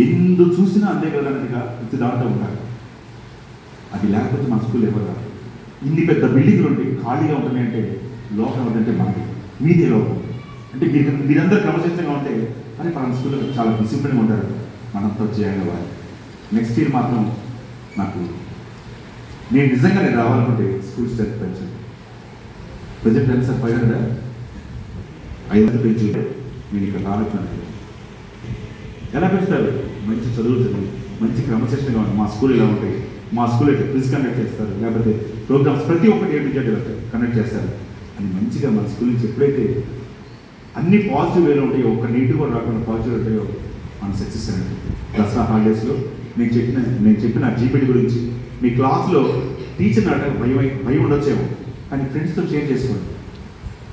ఎందు చూసినా అంతే కదన్నట్టుగా ప్రతి దాంట్లో ఉండాలి. అది లేకపోతే మన స్కూల్ ఎవరు రాదు. ఇన్ని పెద్ద బిల్డింగ్లు ఉండి ఖాళీగా ఉంటున్నాయంటే లోపం ఉందంటే మనకి మీదే లోపం. అంటే మీరందరూ క్రమశిక్షణగా ఉంటే అని మన స్కూల్లో చాలా డిసిప్లిన్గా ఉంటారు, మనంతో చేయగలవాలి. నెక్స్ట్ ఇయర్ మాత్రం నాకు నేను నిజంగా రావాలనుకుంటే స్కూల్ స్ట్రెంత్ పెంచండి. ప్రజెంట్ ఎంత సార్ 500 పెంచి నేను ఇక్కడ రావచ్చు. ఎలా పెంచుతారు, మంచి చదువులు చదివి మంచి క్రమశిక్షణగా ఉంది. మా స్కూల్ ఇలా ఉంటాయి, మా స్కూల్ అయితే క్విజ్ కండక్ట్ చేస్తారు, లేకపోతే ప్రోగ్రామ్స్ ప్రతి ఒక్కటి కండక్ట్ చేస్తారు అని మంచిగా మన స్కూల్ నుంచి ఎప్పుడైతే అన్ని పాజిటివ్ వేలో ఉంటాయో, ఒక నెగిటివ్ కూడా రాకుండా పాజిటివ్ ఉంటాయో మనం సక్సెస్ అనేది. దసరా హాలిడేస్లో నేను చెప్పిన జీపీటీ గురించి మీ క్లాస్లో టీచర్ నాట భయం ఉండొచ్చేమో, కానీ ఫ్రెండ్స్తో షేర్ చేసుకోండి.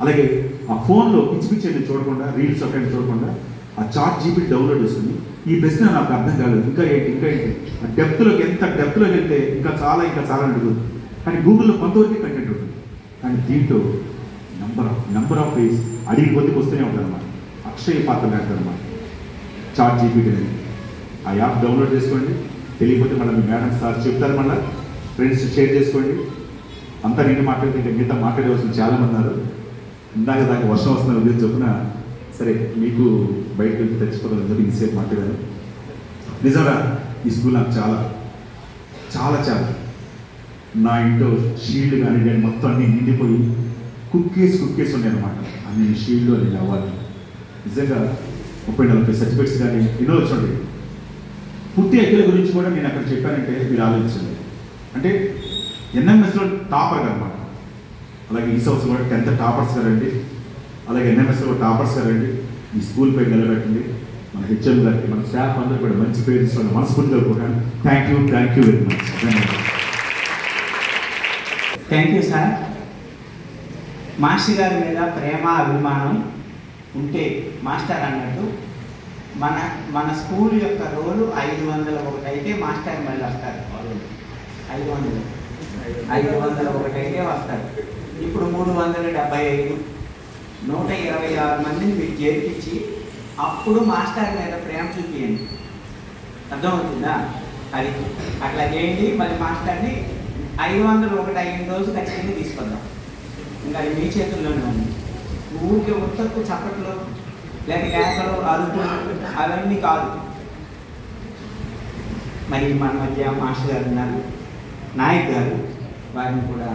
అలాగే ఆ ఫోన్లో పిచ్చి పిచ్చి చూడకుండా, రీల్స్ ఒకటి చూడకుండా ఆ చాట్ జీపీటీ డౌన్లోడ్ చేసుకుని ఈ ప్రశ్న నాకు అర్థం కాలేదు, ఇంకా ఏంటి ఆ డెప్త్లోకి ఎంత డెప్త్లోకి వెళ్తే ఇంకా చాలా అడుగుతుంది. కానీ గూగుల్లో కొంతవరకే కంటెంట్ ఉంటుంది, కానీ దీంట్లో నెంబర్ ఆఫ్ వేస్ అడిగి కొద్దికి వస్తూనే ఉంటుంది అన్నమాట. అక్షయ పాత్ర లేకపోతే అన్నమాట చాట్ జీపీటీ అనేది. ఆ యాప్ డౌన్లోడ్ చేసుకోండి. తెలియకపోతే మళ్ళీ మీ మేడం సార్ చెప్తారు, మళ్ళీ ఫ్రెండ్స్ షేర్ చేసుకోండి. అంతా నేను మాట్లాడితే ఇంకా మిగతా మాట్లాడేవాల్సిన చాలామంది ఉన్నారు. దాకా వర్షం వస్తున్న ఉద్దేశం చొప్పున సరే మీకు బయటకు వెళ్ళి తెచ్చిపోతాను చెప్పి ఇంతసేపు మాట్లాడాను. నిజంగా ఈ స్కూల్ నాకు చాలా చాలా చాలా నా ఇంట్లో షీల్డ్ కానీ మొత్తం అన్నీ నిండిపోయి కుక్కేసి ఉన్నాయి అన్నమాట. అన్ని షీల్డ్ అని అవ్వాలి. నిజంగా 30-40 సర్టిఫికెట్స్ కానీ ఎన్నో వచ్చండి. పుట్టి అక్కల గురించి కూడా నేను అక్కడ చెప్పానంటే మీరు ఆలోచించండి. అంటే ఎన్ఎంఎస్లో టాపర్ అనమాట. అలాగే ఈ సంవత్సరం కూడా 10th టాపర్స్ గారండి. అలాగే ఎన్ఎంఎస్లో టాపర్స్ గారండి. ఈ స్కూల్ పేరు నిలబెట్టండి. మన హెచ్ఎం గారికి, మన స్టాఫ్ అందరూ కూడా మంచి పేరు తీసుకోండి. మనస్ఫూర్తిగా కోరుకుంటాను. Thank you very much. Thank you sir. Master గారి మీద ప్రేమ అభిమానం ఉంటే మాస్టర్ అన్నట్టు మన స్కూల్ యొక్క రోలు 501 అయితే మాస్టర్ మళ్ళీ వస్తారు. 501 అయితే వస్తారు. ఇప్పుడు 375, 126 మందిని మీరు చేర్పించి అప్పుడు మాస్టర్ మీద ప్రేమ చూపించండి. అర్థమవుతుందా? అది అట్లా చేయండి. మరి మాస్టర్ని 501 అయిన రోజు ఖచ్చితంగా తీసుకొద్దాం. ఇంకా అది మీ చేతుల్లోనే ఉంది. ఊరికి ఉత్తకు చప్పట్లు లేక కేకలు అరుపులు అవన్నీ కాదు. మరి మన మధ్య మాస్టర్ గారు ఉన్నారు, నాయక్ గారు, వారిని కూడా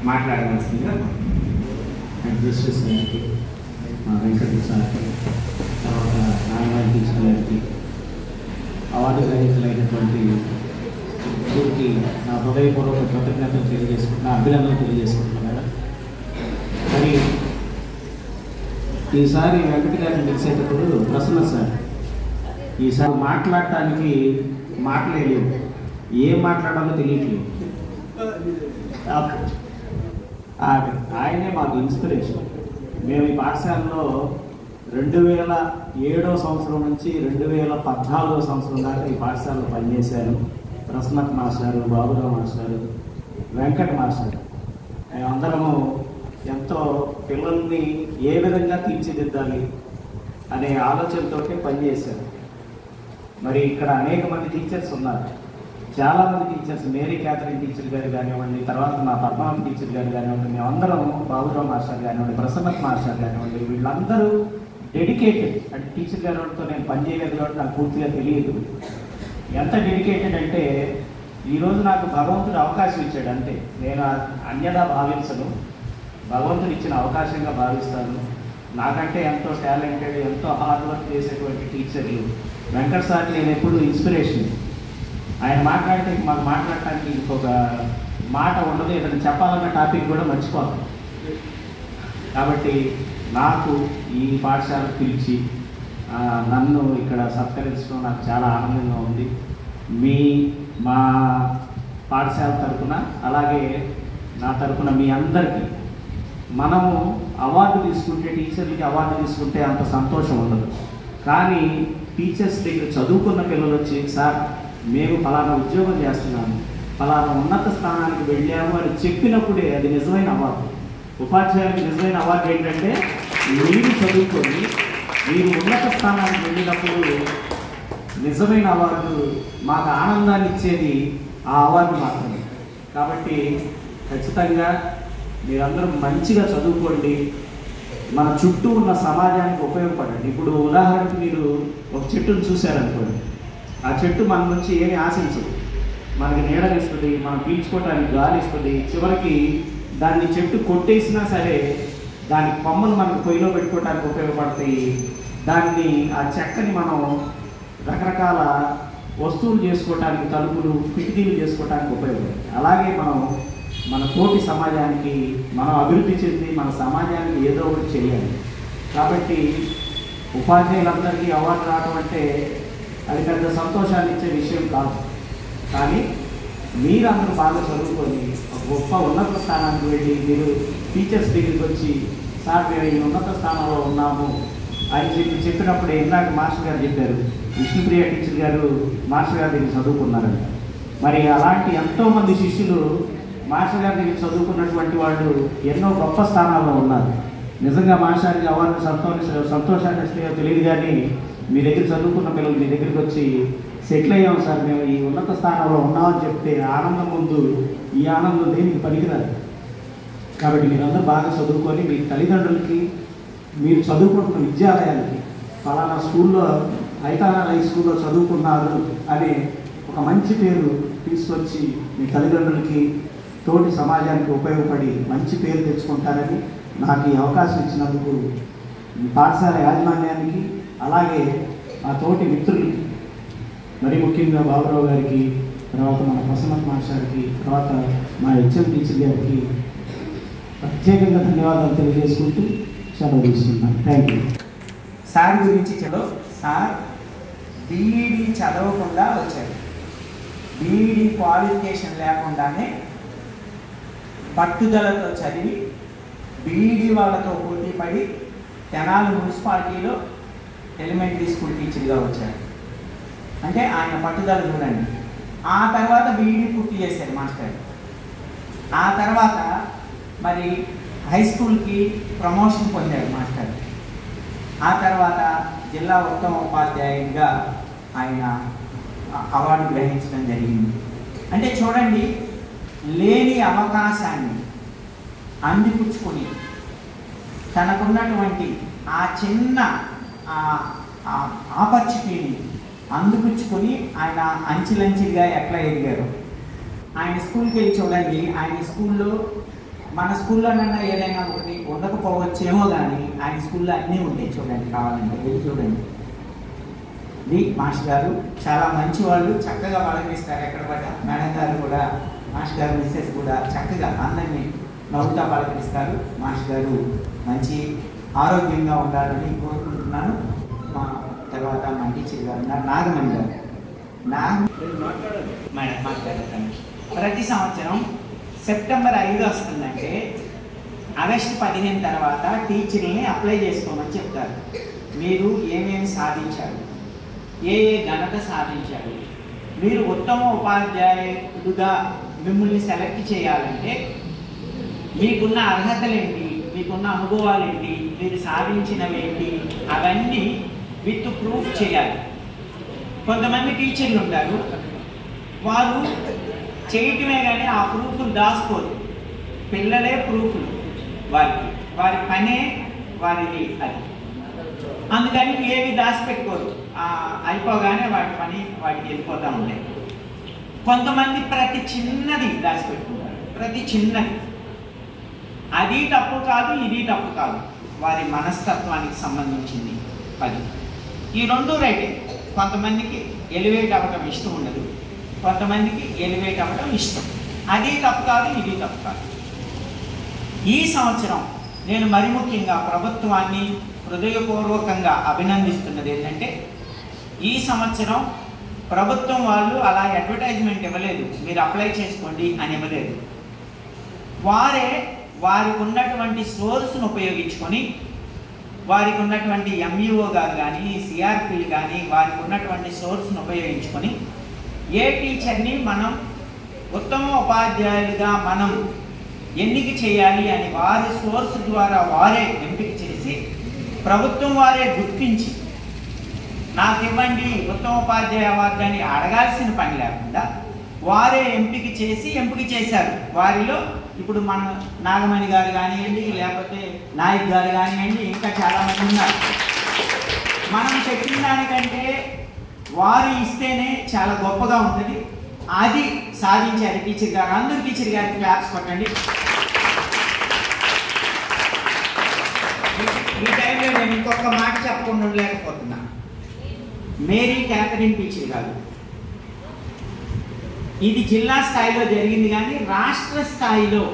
మాట్లాడవలసిందిగా అడ్రస్ గారికి, వెంకటేశ్వర సార్కి, తర్వాత నారాయణ టీచర్ గారికి, అవార్డు గ్రహీతలైనటువంటి ఊరికి నా హృదయపూర్వక కృతజ్ఞతలు తెలియజేసుకుంటున్నా, అభినందనలు తెలియజేసుకుంటున్నాను. మరి ఈసారి వెంకట గారిని పిలిచేటప్పుడు ప్రసన్న సార్ ఈసారి మాట్లాడటానికి మాట్లాడలేవు, ఏం మాట్లాడాలో తెలియట్లేదు. ఆయనే మాకు ఇన్స్పిరేషన్. మేము ఈ పాఠశాలలో 2007వ సంవత్సరం నుంచి 2014వ సంవత్సరం దాకా ఈ పాఠశాలలో పనిచేశాను. Prasannath master, Baburao master, Venkata master, మేమందరము ఎంతో పిల్లల్ని ఏ విధంగా తీర్చిదిద్దాలి అనే ఆలోచనతో పనిచేశారు. మరి ఇక్కడ అనేక మంది టీచర్స్ ఉన్నారు. చాలామంది టీచర్స్, మేరీ క్యాథరిన్ టీచర్ గారు కానివ్వండి, తర్వాత మా పద్మావతి టీచర్ గారు కానివ్వండి, మేమందరం, బాబురావు మాస్టర్ కానివ్వండి, ప్రసన్నత్ మాస్టర్ కానివ్వండి, వీళ్ళందరూ డెడికేటెడ్. అంటే టీచర్ గారితో నేను పనిచేయలేదు కాబట్టి నాకు పూర్తిగా తెలియదు. ఎంత డెడికేటెడ్ అంటే ఈరోజు నాకు భగవంతుడు అవకాశం ఇచ్చాడు అంతే. నేను అన్యదా భావించను, భగవంతుడు ఇచ్చిన అవకాశంగా భావిస్తాను. నాకంటే ఎంతో టాలెంటెడ్, ఎంతో హార్డ్ వర్క్ చేసేటువంటి టీచర్లు వెంకట్ సార్ నేను ఎప్పుడు ఇన్స్పిరేషన్. ఆయన మాట్లాడితే మాకు మాట్లాడటానికి ఇంకొక మాట ఉండదు, ఏదైనా చెప్పాలన్న టాపిక్ కూడా మర్చిపోతాం. కాబట్టి నాకు ఈ పాఠశాల పిలిచి నన్ను ఇక్కడ సత్కరించడం నాకు చాలా ఆనందంగా ఉంది. మా పాఠశాల తరఫున అలాగే నా తరఫున మీ అందరికీ, మనము అవార్డు తీసుకుంటే, టీచర్లకి అవార్డు తీసుకుంటే అంత సంతోషం ఉండదు. కానీ టీచర్స్ దగ్గర చదువుకున్న పిల్లలు వచ్చి, సార్ మేము ఫలానా ఉద్యోగం చేస్తున్నాము, ఫలానా ఉన్నత స్థానానికి వెళ్ళాము అని చెప్పినప్పుడే అది నిజమైన అవార్డు. ఉపాధ్యాయులకు నిజమైన అవార్డు ఏంటంటే, మీరు చదువుకొని మీరు ఉన్నత స్థానానికి వెళ్ళినప్పుడు నిజమైన అవార్డు, మాకు ఆనందాన్ని ఇచ్చేది ఆ అవార్డు మాత్రమే. కాబట్టి ఖచ్చితంగా మీరందరూ మంచిగా చదువుకోండి, మన చుట్టూ ఉన్న సమాజానికి ఉపయోగపడండి. ఇప్పుడు ఉదాహరణకు మీరు ఒక చెట్టును చూశారనుకోండి, ఆ చెట్టు మన నుంచి ఏమి ఆశించదు, మనకి నీడనిస్తుంది, మనం పీల్చుకోవడానికి గాలి ఇస్తుంది. చివరికి దాన్ని చెట్టు కొట్టేసినా సరే దాని కొమ్మలు మనకు పొయ్యిలో పెట్టుకోవడానికి ఉపయోగపడతాయి. దాన్ని ఆ చెక్కని మనం రకరకాల వస్తువులు చేసుకోవడానికి, తలుపులు కిటికీలు చేసుకోవడానికి ఉపయోగపడతాయి. అలాగే మనం మన తోటి సమాజానికి మనం అభివృద్ధి చెంది మన సమాజానికి ఏదో ఒకటి చేయాలి. కాబట్టి ఉపాధ్యాయులందరికీ అవార్డు రావడం అంటే అది పెద్ద సంతోషాన్ని ఇచ్చే విషయం కాదు. కానీ మీరందరూ బాగా చదువుకొని ఒక గొప్ప ఉన్నత స్థానానికి వెళ్ళి మీరు టీచర్స్ దగ్గరికి వచ్చి, సార్ మేము ఈ ఉన్నత స్థానంలో ఉన్నాము అని చెప్పినప్పుడు ఇందాక మాస్టర్ గారు చెప్పారు, విష్ణుప్రియ టీచర్ గారు మాస్టర్ గారి దగ్గర చదువుకున్నారంట. మరి అలాంటి ఎంతోమంది శిష్యులు మాస్టర్ గారి దగ్గర చదువుకున్నటువంటి వాళ్ళు ఎన్నో గొప్ప స్థానాల్లో ఉన్నారు. నిజంగా మాస్టర్కి అవార్డు సంతోషాన్ని ఇస్తాయో తెలియదు, కానీ మీ దగ్గర చదువుకున్న పిల్లలు మీ దగ్గరికి వచ్చి సెటిల్ అయ్యాం సార్, మేము ఈ ఉన్నత స్థానంలో ఉన్నామని చెప్తే ఆనందం ముందు ఈ ఆనందం దేనికి పనికిరాదు. కాబట్టి మీరందరూ బాగా చదువుకొని మీ తల్లిదండ్రులకి, మీరు చదువుకుంటున్న విద్యాలయాలకి, ఫలానా స్కూల్లో ఐతానార్ హై స్కూల్లో చదువుకున్నారు అనే ఒక మంచి పేరు తీసుకొచ్చి మీ తల్లిదండ్రులకి, తోటి సమాజానికి ఉపయోగపడి మంచి పేరు తెచ్చుకుంటారని నాకు ఈ అవకాశం ఇచ్చినందుకు పాఠశాల యాజమాన్యానికి, అలాగే ఆ తోటి మిత్రులకి, మరి ముఖ్యంగా బాబురావు గారికి, తర్వాత మన ప్రసన్నత్ మాస్టర్కి, తర్వాత మా హెచ్ఎం టీచర్ గారికి ప్రత్యేకంగా ధన్యవాదాలు తెలియజేసుకుంటూ సెలవు తీసుకున్నాను. Thank you. సార్ గురించి సార్ బీఈడి చదవకుండా వచ్చారు. బీఈడి క్వాలిఫికేషన్ లేకుండానే పట్టుదలతో చదివి బీఈడి వాళ్ళతో పోటీ పడి తెనాలి మున్సిపాలిటీలో ఎలిమెంటరీ స్కూల్ టీచర్గా వచ్చారు. అంటే ఆయన పట్టుదల చూడండి. ఆ తర్వాత బీఈడి పూర్తి చేశారు మాస్టర్. ఆ తర్వాత మరి హై స్కూల్కి ప్రమోషన్ పొందారు మాస్టర్. ఆ తర్వాత జిల్లా ఉత్తమ ఉపాధ్యాయుడిగా ఆయన అవార్డు గ్రహించడం జరిగింది. అంటే చూడండి, లేని అవకాశాన్ని అందిపుచ్చుకొని తనకున్నటువంటి ఆ చిన్న ఆపర్చునిటీని అందిపుచ్చుకొని ఆయన అంచెలంచెలుగా ఎట్లా ఎదిగారు. ఆయన స్కూల్కి వెళ్ళి చూడండి, ఆయన స్కూల్లో మన స్కూల్లోనన్నా ఏదైనా ఒకటి ఉండకపోవచ్చేమో, కానీ ఆయన స్కూల్లో అన్నీ ఉంటాయి. చూడండి, కావాలంటే వెళ్ళి చూడండి. ఇది మాస్టర్ గారు చాలా మంచి వాళ్ళు, చక్కగా పలకరిస్తారు. ఎక్కడ పడ్డా మేడం గారు కూడా, మాస్టర్ గారు మిస్సెస్ కూడా చక్కగా అందరినీ నవ్వుతా పలకరిస్తారు. మాస్టర్ గారు మంచి ఆరోగ్యంగా ఉండాలని కోరుకుంటున్నాను. మా తర్వాత మా టీచర్ గారు నాగమణి గారు, మేడం మాట్లాడతాను. ప్రతి సంవత్సరం సెప్టెంబర్ 5 వస్తుందంటే ఆగస్టు 15 తర్వాత టీచర్ని అప్లై చేసుకోమని చెప్తారు. మీరు ఏమేమి సాధించారు, ఏ ఘనత సాధించారు, మీరు ఉత్తమ ఉపాధ్యాయుడుగా మిమ్మల్ని సెలెక్ట్ చేయాలంటే మీకున్న అర్హతలేంటి, మీకున్న అనుభవాలేంటి, మీరు సాధించినవి ఏంటి, అవన్నీ విత్ ప్రూఫ్ చేయాలి. కొంతమంది టీచర్లు ఉంటారు, వారు చేయటమే కానీ ఆ ప్రూఫ్లు దాచుకోరు. పిల్లలే ప్రూఫ్లు, వారి పనే వారిది అది. అందుకని ఏవి దాచిపెట్టుకోరు, అయిపోగానే వాటి పని వాటికి వెళ్ళిపోతూ ఉంటాయి. కొంతమంది ప్రతి చిన్నది దాచిపెట్టుకుంటారు, ప్రతి చిన్నది. అది తప్పు కాదు, ఇది తప్పు కాదు, వారి మనస్తత్వానికి సంబంధించింది అది. ఈ రెండు రైటే. కొంతమందికి ఎలివేట్ అవ్వటం ఇష్టం ఉండదు, కొంతమందికి ఎలివేట్ అవ్వటం ఇష్టం. అది తప్పు కాదు, ఇది తప్పు కాదు. ఈ సంవత్సరం నేను మరి ముఖ్యంగా ప్రభుత్వాన్ని హృదయపూర్వకంగా అభినందిస్తున్నది ఏంటంటే, ఈ సంవత్సరం ప్రభుత్వం వాళ్ళు అలా అడ్వర్టైజ్మెంట్ ఇవ్వలేదు, మీరు అప్లై చేసుకోండి అని ఇవ్వలేదు. వారికి ఉన్నటువంటి సోర్స్ను ఉపయోగించుకొని, వారికి ఉన్నటువంటి ఎంఈఓ గారు కానీ సిఆర్పీలు కానీ వారికి ఉన్నటువంటి సోర్స్ను ఉపయోగించుకొని ఏ టీచర్ని మనం ఉత్తమ ఉపాధ్యాయులుగా మనం ఎన్నిక చేయాలి అని వారి సోర్స్ ద్వారా వారే ఎంపిక చేసి, ప్రభుత్వం వారే గుర్తించి నాకు ఇవ్వండి ఉత్తమ ఉపాధ్యాయ అవార్డు అని అడగాల్సిన పని లేకుండా వారే ఎంపిక చేశారు. వారిలో ఇప్పుడు మన నాగమణి గారు కానివ్వండి, లేకపోతే నాయక్ గారు కానివ్వండి, ఇంకా చాలామంది ఉన్నారు. మనం చెప్పిన దానికంటే వారు ఇస్తేనే చాలా గొప్పగా ఉంటుంది. అది సాధించారు టీచర్ గారు. అందరూ టీచర్ గారికి క్లాప్స్ కొట్టండి. ఈ టైంలో నేను ఇంకొక మాట చెప్పకుండా ఉండలేకపోతున్నా. మేరీ క్యాథరిన్ టీచర్ గారు, ఇది జిల్లా స్థాయిలో జరిగింది, కానీ రాష్ట్ర స్థాయిలో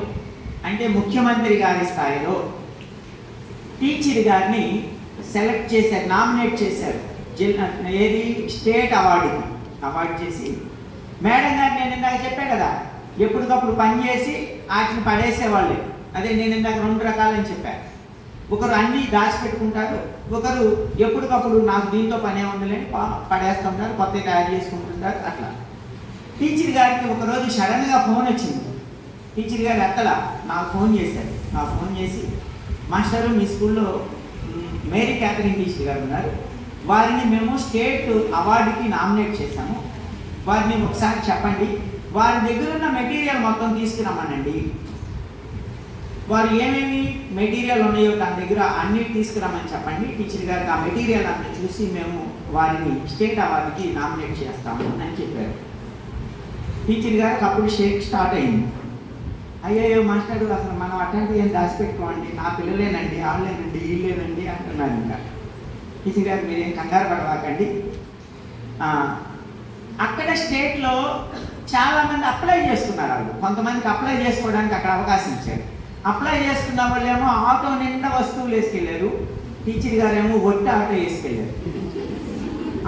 అంటే ముఖ్యమంత్రి గారి స్థాయిలో టీచర్ గారిని సెలెక్ట్ చేశారు, నామినేట్ చేశారు. ఏది స్టేట్ అవార్డు చేసి, మేడం గారు నేను ఇందాక చెప్పాను కదా, ఎప్పటికప్పుడు పనిచేసి వాటిని పడేసేవాళ్ళే. అదే నేను ఇందాక 2 రకాలని చెప్పాను. ఒకరు అన్నీ దాచిపెట్టుకుంటారు, ఒకరు ఎప్పటికప్పుడు నాకు దీంతో పనే ఉందని పడేస్తుంటారు, కొత్త తయారు చేసుకుంటుంటారు. అట్లా టీచర్ గారికి ఒకరోజు సడన్గా ఫోన్ వచ్చింది. టీచర్ గారు ఎత్తలా, నాకు ఫోన్ చేశారు. నాకు ఫోన్ చేసి, మాస్టరు మీ స్కూల్లో మేరీ క్యాథరిన్ టీచర్ గారు ఉన్నారు, వారిని మేము స్టేట్ అవార్డుకి నామినేట్ చేశాము, వారిని ఒకసారి చెప్పండి, వారి దగ్గర ఉన్న మెటీరియల్ మొత్తం తీసుకురమ్మనండి, వారు ఏమేమి మెటీరియల్ ఉన్నాయో తన దగ్గర అన్ని తీసుకురమ్మని చెప్పండి. టీచర్ గారికి ఆ మెటీరియల్ అంతా చూసి మేము వారిని స్టేట్ అవార్డుకి నామినేట్ చేస్తాము అని చెప్పారు. టీచర్ గారికి అప్పుడు షేక్ స్టార్ట్ అయింది. అయ్యో మాస్టర్ అసలు మనం అట్లాంటివి ఏం దాచిపెట్టుకోండి, నా పిల్లలేనండి, వాళ్ళేనండి, వీళ్ళేనండి అంటున్నారు. ఇంకా టీచర్ గారు మీరేం కంగారు పడవాకండి, అక్కడ స్టేట్లో చాలామంది అప్లై చేసుకున్నారు. వాళ్ళు కొంతమందికి అప్లై చేసుకోవడానికి అక్కడ అవకాశం ఇచ్చారు. అప్లై చేసుకున్న వాళ్ళేమో ఆటో నిండా వస్తువులు వేసుకెళ్ళారు, టీచర్ గారేమో ఒట్టి ఆటో వేసుకెళ్ళారు,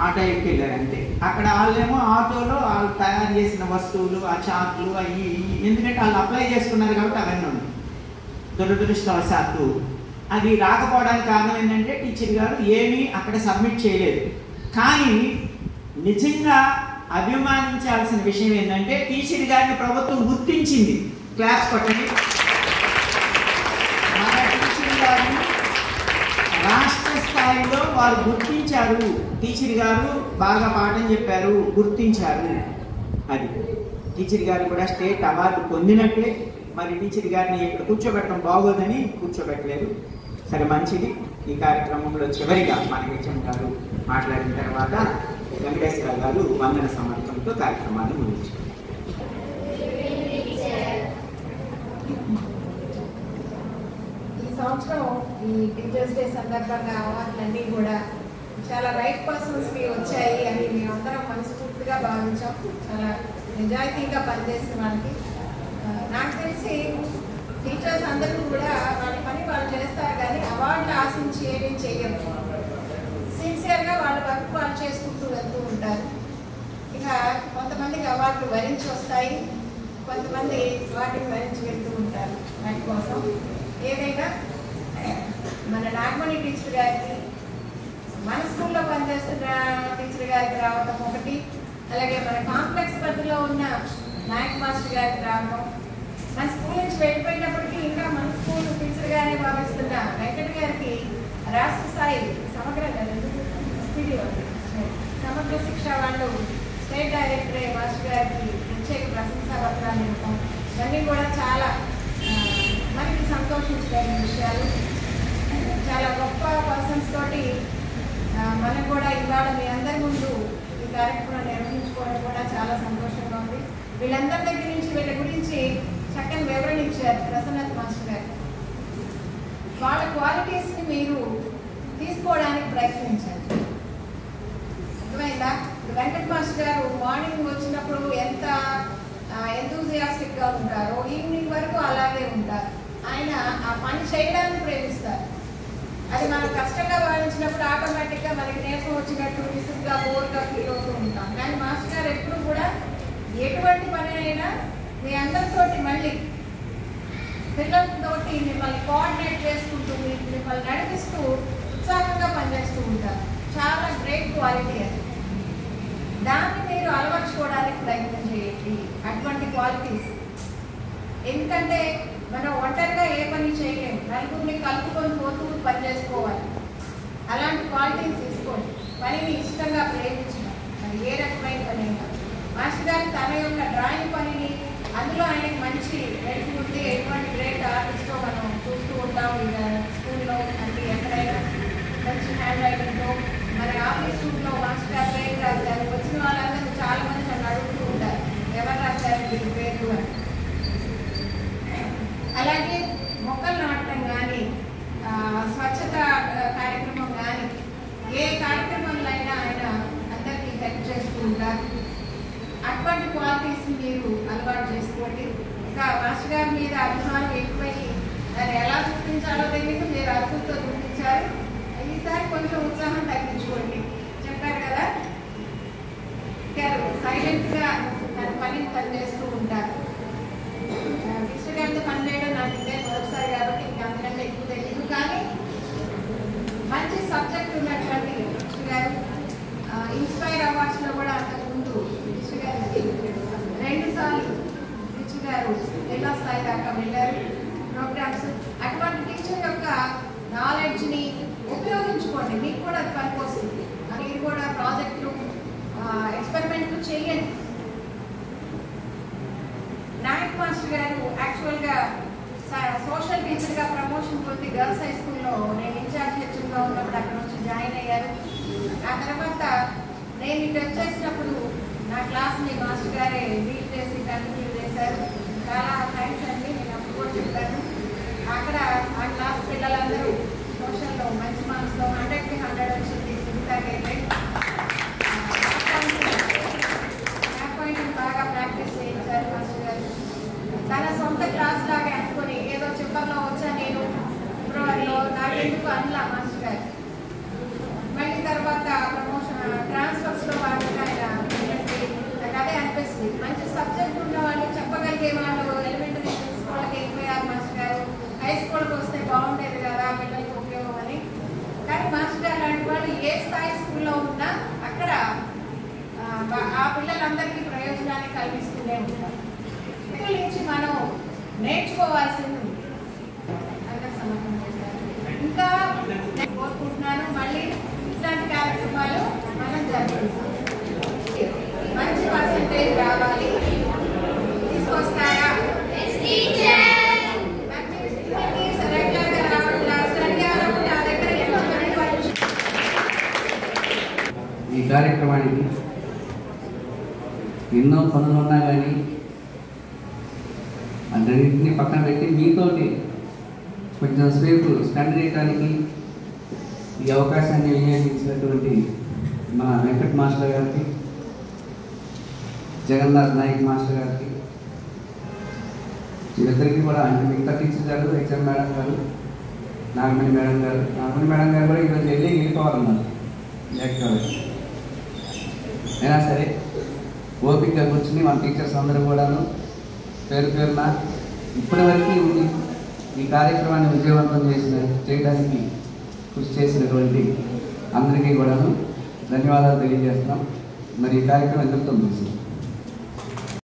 ఆటో ఎక్కెళ్ళారు అంతే. అక్కడ వాళ్ళేమో ఆటోలో వాళ్ళు తయారు చేసిన వస్తువులు, ఆ చాకులు అవి, ఎందుకంటే వాళ్ళు అప్లై చేసుకున్నారు కాబట్టి అవన్నీ ఉన్నాయి. దురదృష్టవశాత్తు అది రాకపోవడానికి కారణం ఏంటంటే టీచర్ గారు ఏమీ అక్కడ సబ్మిట్ చేయలేదు. కానీ నిజంగా అభిమానించాల్సిన విషయం ఏంటంటే టీచర్ గారిని ప్రభుత్వం గుర్తించింది. క్లాప్స్ కొట్టండి. మన టీచర్ గారిని రాష్ట్ర స్థాయిలో వారు గుర్తించారు. టీచర్ గారు బాగా పాఠం చెప్పారు, గుర్తించారు. అది టీచర్ గారు కూడా స్టేట్ అవార్డు పొందినట్లే. మరి టీచర్ గారిని ఇక్కడ కూర్చోబెట్టడం బాగోదని కూర్చోబెట్టలేదు. సరే మంచిది. ఈ కార్యక్రమంలో చివరిగా మనకి గారు మాట్లాడిన తర్వాత వెంకటేశ్వర గారు వందన సమర్థంతో కార్యక్రమాన్ని ముగించారు. ఈ సంవత్సరం ఈ టీచర్స్ డే సందర్భంగా అవార్డులన్నీ కూడా చాలా రైట్ పర్సన్స్కి వచ్చాయి అని మేమందరం మనస్ఫూర్తిగా భావించాం. చాలా నిజాయితీగా పనిచేసిన వాళ్ళకి. నాకు తెలిసి టీచర్స్ అందరూ కూడా వాళ్ళ పని వాళ్ళు చేస్తారు, కానీ అవార్డులు ఆశించి ఏమేం చేయరు. సిన్సియర్గా వాళ్ళ వర్క్ వాళ్ళు చేసుకుంటూ వెళ్తూ ఉంటారు. ఇక కొంతమందికి అవార్డులు వరించి వస్తాయి, కొంతమంది వాటిని వరించి వెళ్తూ ఉంటారు. వాటి కోసం ఏదైనా మన నాగమణి టీచర్ గారికి, మన స్కూల్లో పనిచేస్తున్న టీచర్ గారికి రావడం ఒకటి, అలాగే మన కాంప్లెక్స్ పరిధిలో ఉన్న నాయక్ మాస్టర్ గారికి రావడం, మన స్కూల్ నుంచి వెళ్ళిపోయినప్పటికీ ఇంకా మన స్కూల్ టీచర్ గానే భావిస్తున్న వెంకట గారికి రాష్ట్ర స్థాయి సమగ్ర శిక్ష వాళ్ళు స్టేట్ డైరెక్టర్ మాస్టర్ గారికి ప్రత్యేక ప్రశంసా పత్రాలు ఇవ్వడం, ఇవన్నీ కూడా చాలా మనకి సంతోషించగలిగిన విషయాలు. చాలా గొప్ప పర్సన్స్ తోటి మనం కూడా ఇవాళ మీ అందరి ముందు ఈ కార్యక్రమం నిర్వహించుకోవడం కూడా చాలా సంతోషంగా ఉంది. వీళ్ళందరి దగ్గర నుంచి వీళ్ళ గురించి చక్కని వివరణ ఇచ్చారు ప్రసన్నత్ మాస్టర్ గారు. వాళ్ళ క్వాలిటీస్ని మీరు తీసుకోవడానికి ప్రయత్నించారు. అర్థమైందా? వెంకట్ మాస్టర్ గారు మార్నింగ్ వచ్చినప్పుడు ఎంత ఎంతూజియాస్టిక్గా ఉంటారో ఈవినింగ్ వరకు అలాగే ఉంటారు. ఆయన ఆ పని చేయడానికి ప్రేమిస్తారు. అది మనం కష్టంగా భావించినప్పుడు ఆటోమేటిక్గా మనకి నేర్పం వచ్చినట్టు విసుగ్గా బోర్గా ఫీల్ అవుతూ ఉంటాం. కానీ మాస్టర్ గారు ఎప్పుడు కూడా ఎటువంటి పనినైనా మీ అందరితోటి మళ్ళీ పిల్లలతోటి మిమ్మల్ని కోఆర్డినేట్ చేసుకుంటూ మిమ్మల్ని నడిపిస్తూ ఉత్సాహంగా పనిచేస్తూ ఉంటారు. చాలా గ్రేట్ క్వాలిటీ అది. దాన్ని మీరు అలవర్చుకోవడానికి ప్రయత్నం చేయండి, అటువంటి క్వాలిటీస్. ఎందుకంటే మనం ఒంటరిగా ఏ పని చేయలేము, నలుగురిని కలుపుకొని పోతూ పని చేసుకోవాలి. అలాంటి క్వాలిటీని తీసుకోండి. పనిని ఇష్టంగా ప్రేమించడం, మరి ఏ రకమైన పని అయినా. మాస్టర్ గారు తన యొక్క డ్రాయింగ్ పనిని, అందులో ఆయనకి మంచి వెళ్తుంది. ఎటువంటి గ్రేట్ ఆర్టిస్టో మనం చూస్తూ ఉంటాం స్కూల్లో, అంటే ఎక్కడైనా మంచి హ్యాండ్ రైటింగ్తో. మరి ఆఫీస్ రూమ్లో మాస్టర్ గారు పేరు రాశారు. వచ్చిన వాళ్ళందరూ చాలా మంది నన్ను అడుగుతూ ఉంటారు, ఎవరు రాశారు వీరి పేరు అని. అలాగే మొక్కలు నాటడం కానీ, స్వచ్ఛత కార్యక్రమం కానీ, ఏ కార్యక్రమంలో అయినా ఆయన అందరికీ హెల్ప్ చేస్తూ ఉంటారు. అటువంటి క్వాలిటీస్ మీరు అలవాటు చేసుకోండి. ఇంకా మాస్టర్ గారి మీద అభిమానం ఎక్కువై దాన్ని ఎలా చూపించాలో తెలియదు, మీరు అద్భుతంతో చూపించారు. ఈసారి కొంచెం ఉత్సాహం తగ్గించుకోండి. చెప్పారు కదా, సైలెంట్గా తన పనిని పనిచేస్తూ ఉంటారు. మిస్టర్ గారితో పనిచేయడం నాకు ఇదే మొదటిసారి కాబట్టి ఇంకా అంతకంటే ఎక్కువ తెలియదు. కానీ మంచి సబ్జెక్ట్ ఉన్నటువంటి మిస్టర్ గారు ఇన్స్పైర్ అవార్డ్స్లో కూడా అంతకుముందు మిస్టర్ గారు 2 సార్లు మిస్టర్ గారు జిల్లా స్థాయి దాకా వెళ్ళారు ప్రోగ్రామ్స్. అటువంటి టీచర్ యొక్క నాలెడ్జ్ని ఉపయోగించుకోండి, మీకు కూడా అది పనికొస్తుంది. మీరు కూడా ప్రాజెక్టులు ఎక్స్పెరిమెంట్లు చేయండి. నాయక్ మాస్టర్ గారు యాక్చువల్గా సోషల్ టీచర్గా ప్రమోషన్ పొంది గర్ల్స్ హై స్కూల్లో నేను ఇన్ఛార్జ్ హెచ్ఎంగా ఉన్నప్పుడు అక్కడ నుంచి జాయిన్ అయ్యారు. ఆ తర్వాత నేను ఇటు వచ్చేసినప్పుడు నా క్లాస్ని మాస్టర్ గారే లీడ్ చేసి కంటిన్యూ చేశారు. చాలా థ్యాంక్స్ అండి. నేను అప్పుడు కూడా చెప్పాను. అక్కడ ఆ క్లాస్ పిల్లలందరూ సోషల్లో మంచి మార్క్స్లో 100కి 100 వచ్చింది. సునీతాకైతే బాగా ప్రాక్టీస్ చేయించారు మాస్టర్ గారు. తన సొంత క్లాస్ లాగా అనుకుని ఏదో చివరిలో వచ్చా నేను ఫిబ్రవరిలో నాకెందుకు అనలా మాస్టర్ గారు. మళ్ళీ తర్వాత ప్రమోషన్ ట్రాన్స్ఫర్స్లో భాగంగా ఆయన నాకు అదే అనిపిస్తుంది. మంచి సబ్జెక్ట్ ఉన్న వాళ్ళు, చెప్పగలిగే వాళ్ళు ఎలిమెంటరీ స్కూళ్ళకి వెళ్ళిపోయారు మాస్టర్ గారు. హై స్కూల్కి వస్తే బాగుండేది కదా పిల్లలకి ఉపయోగం అని. కానీ మాస్టర్ గారు లాంటి వాళ్ళు ఏ స్థాయి స్కూల్లో ఉన్నా అక్కడ ఆ పిల్లలందరికీ ప్రయోజనాన్ని కల్పిస్తూనే ఉంటారు. పిల్లల నుంచి మనం నేర్చుకోవాల్సింది ఉంది. అందరు సమర్థం చేశారు. ఇంకా నేను కోరుకుంటున్నాను మళ్ళీ ఇట్లాంటి కార్యక్రమాలు మనం జరుపుకుంటాం. మంచి పర్సంటేజ్ రావాలి, తీసుకొస్తారా? రెగ్యులర్గా రావట్లా, స్టడీ అవ్వకుండా నా దగ్గర ఎంత మంది ఈ కార్యక్రమానికి ఎన్నో పనులు ఉన్నా కానీ అన్నింటినీ పక్కన పెట్టి మీతోటి కొంచెం సేపు స్పెండ్ చేయడానికి ఈ అవకాశాన్ని వినియోగించినటువంటి మన వెంకట్ మాస్టర్ గారికి, జగన్నాథ్ నాయక్ మాస్టర్ గారికి, వీళ్ళిద్దరికీ కూడా అంటే మిగతా టీచర్ గారు, హెచ్ఎం మేడం గారు, నాగమణి మేడం గారు కూడా ఈరోజు వెళ్ళిపోవాలన్నారు. అయినా సరే ఓపికగా కూర్చుని మన టీచర్స్ అందరూ కూడాను పేరు పేరున ఇప్పటి వరకు ఉండి ఈ కార్యక్రమాన్ని విజయవంతం చేయడానికి కృషి చేసినటువంటి అందరికీ కూడాను ధన్యవాదాలు తెలియజేస్తున్నాం. మరి ఈ కార్యక్రమం ఎంతో ముగిసింది.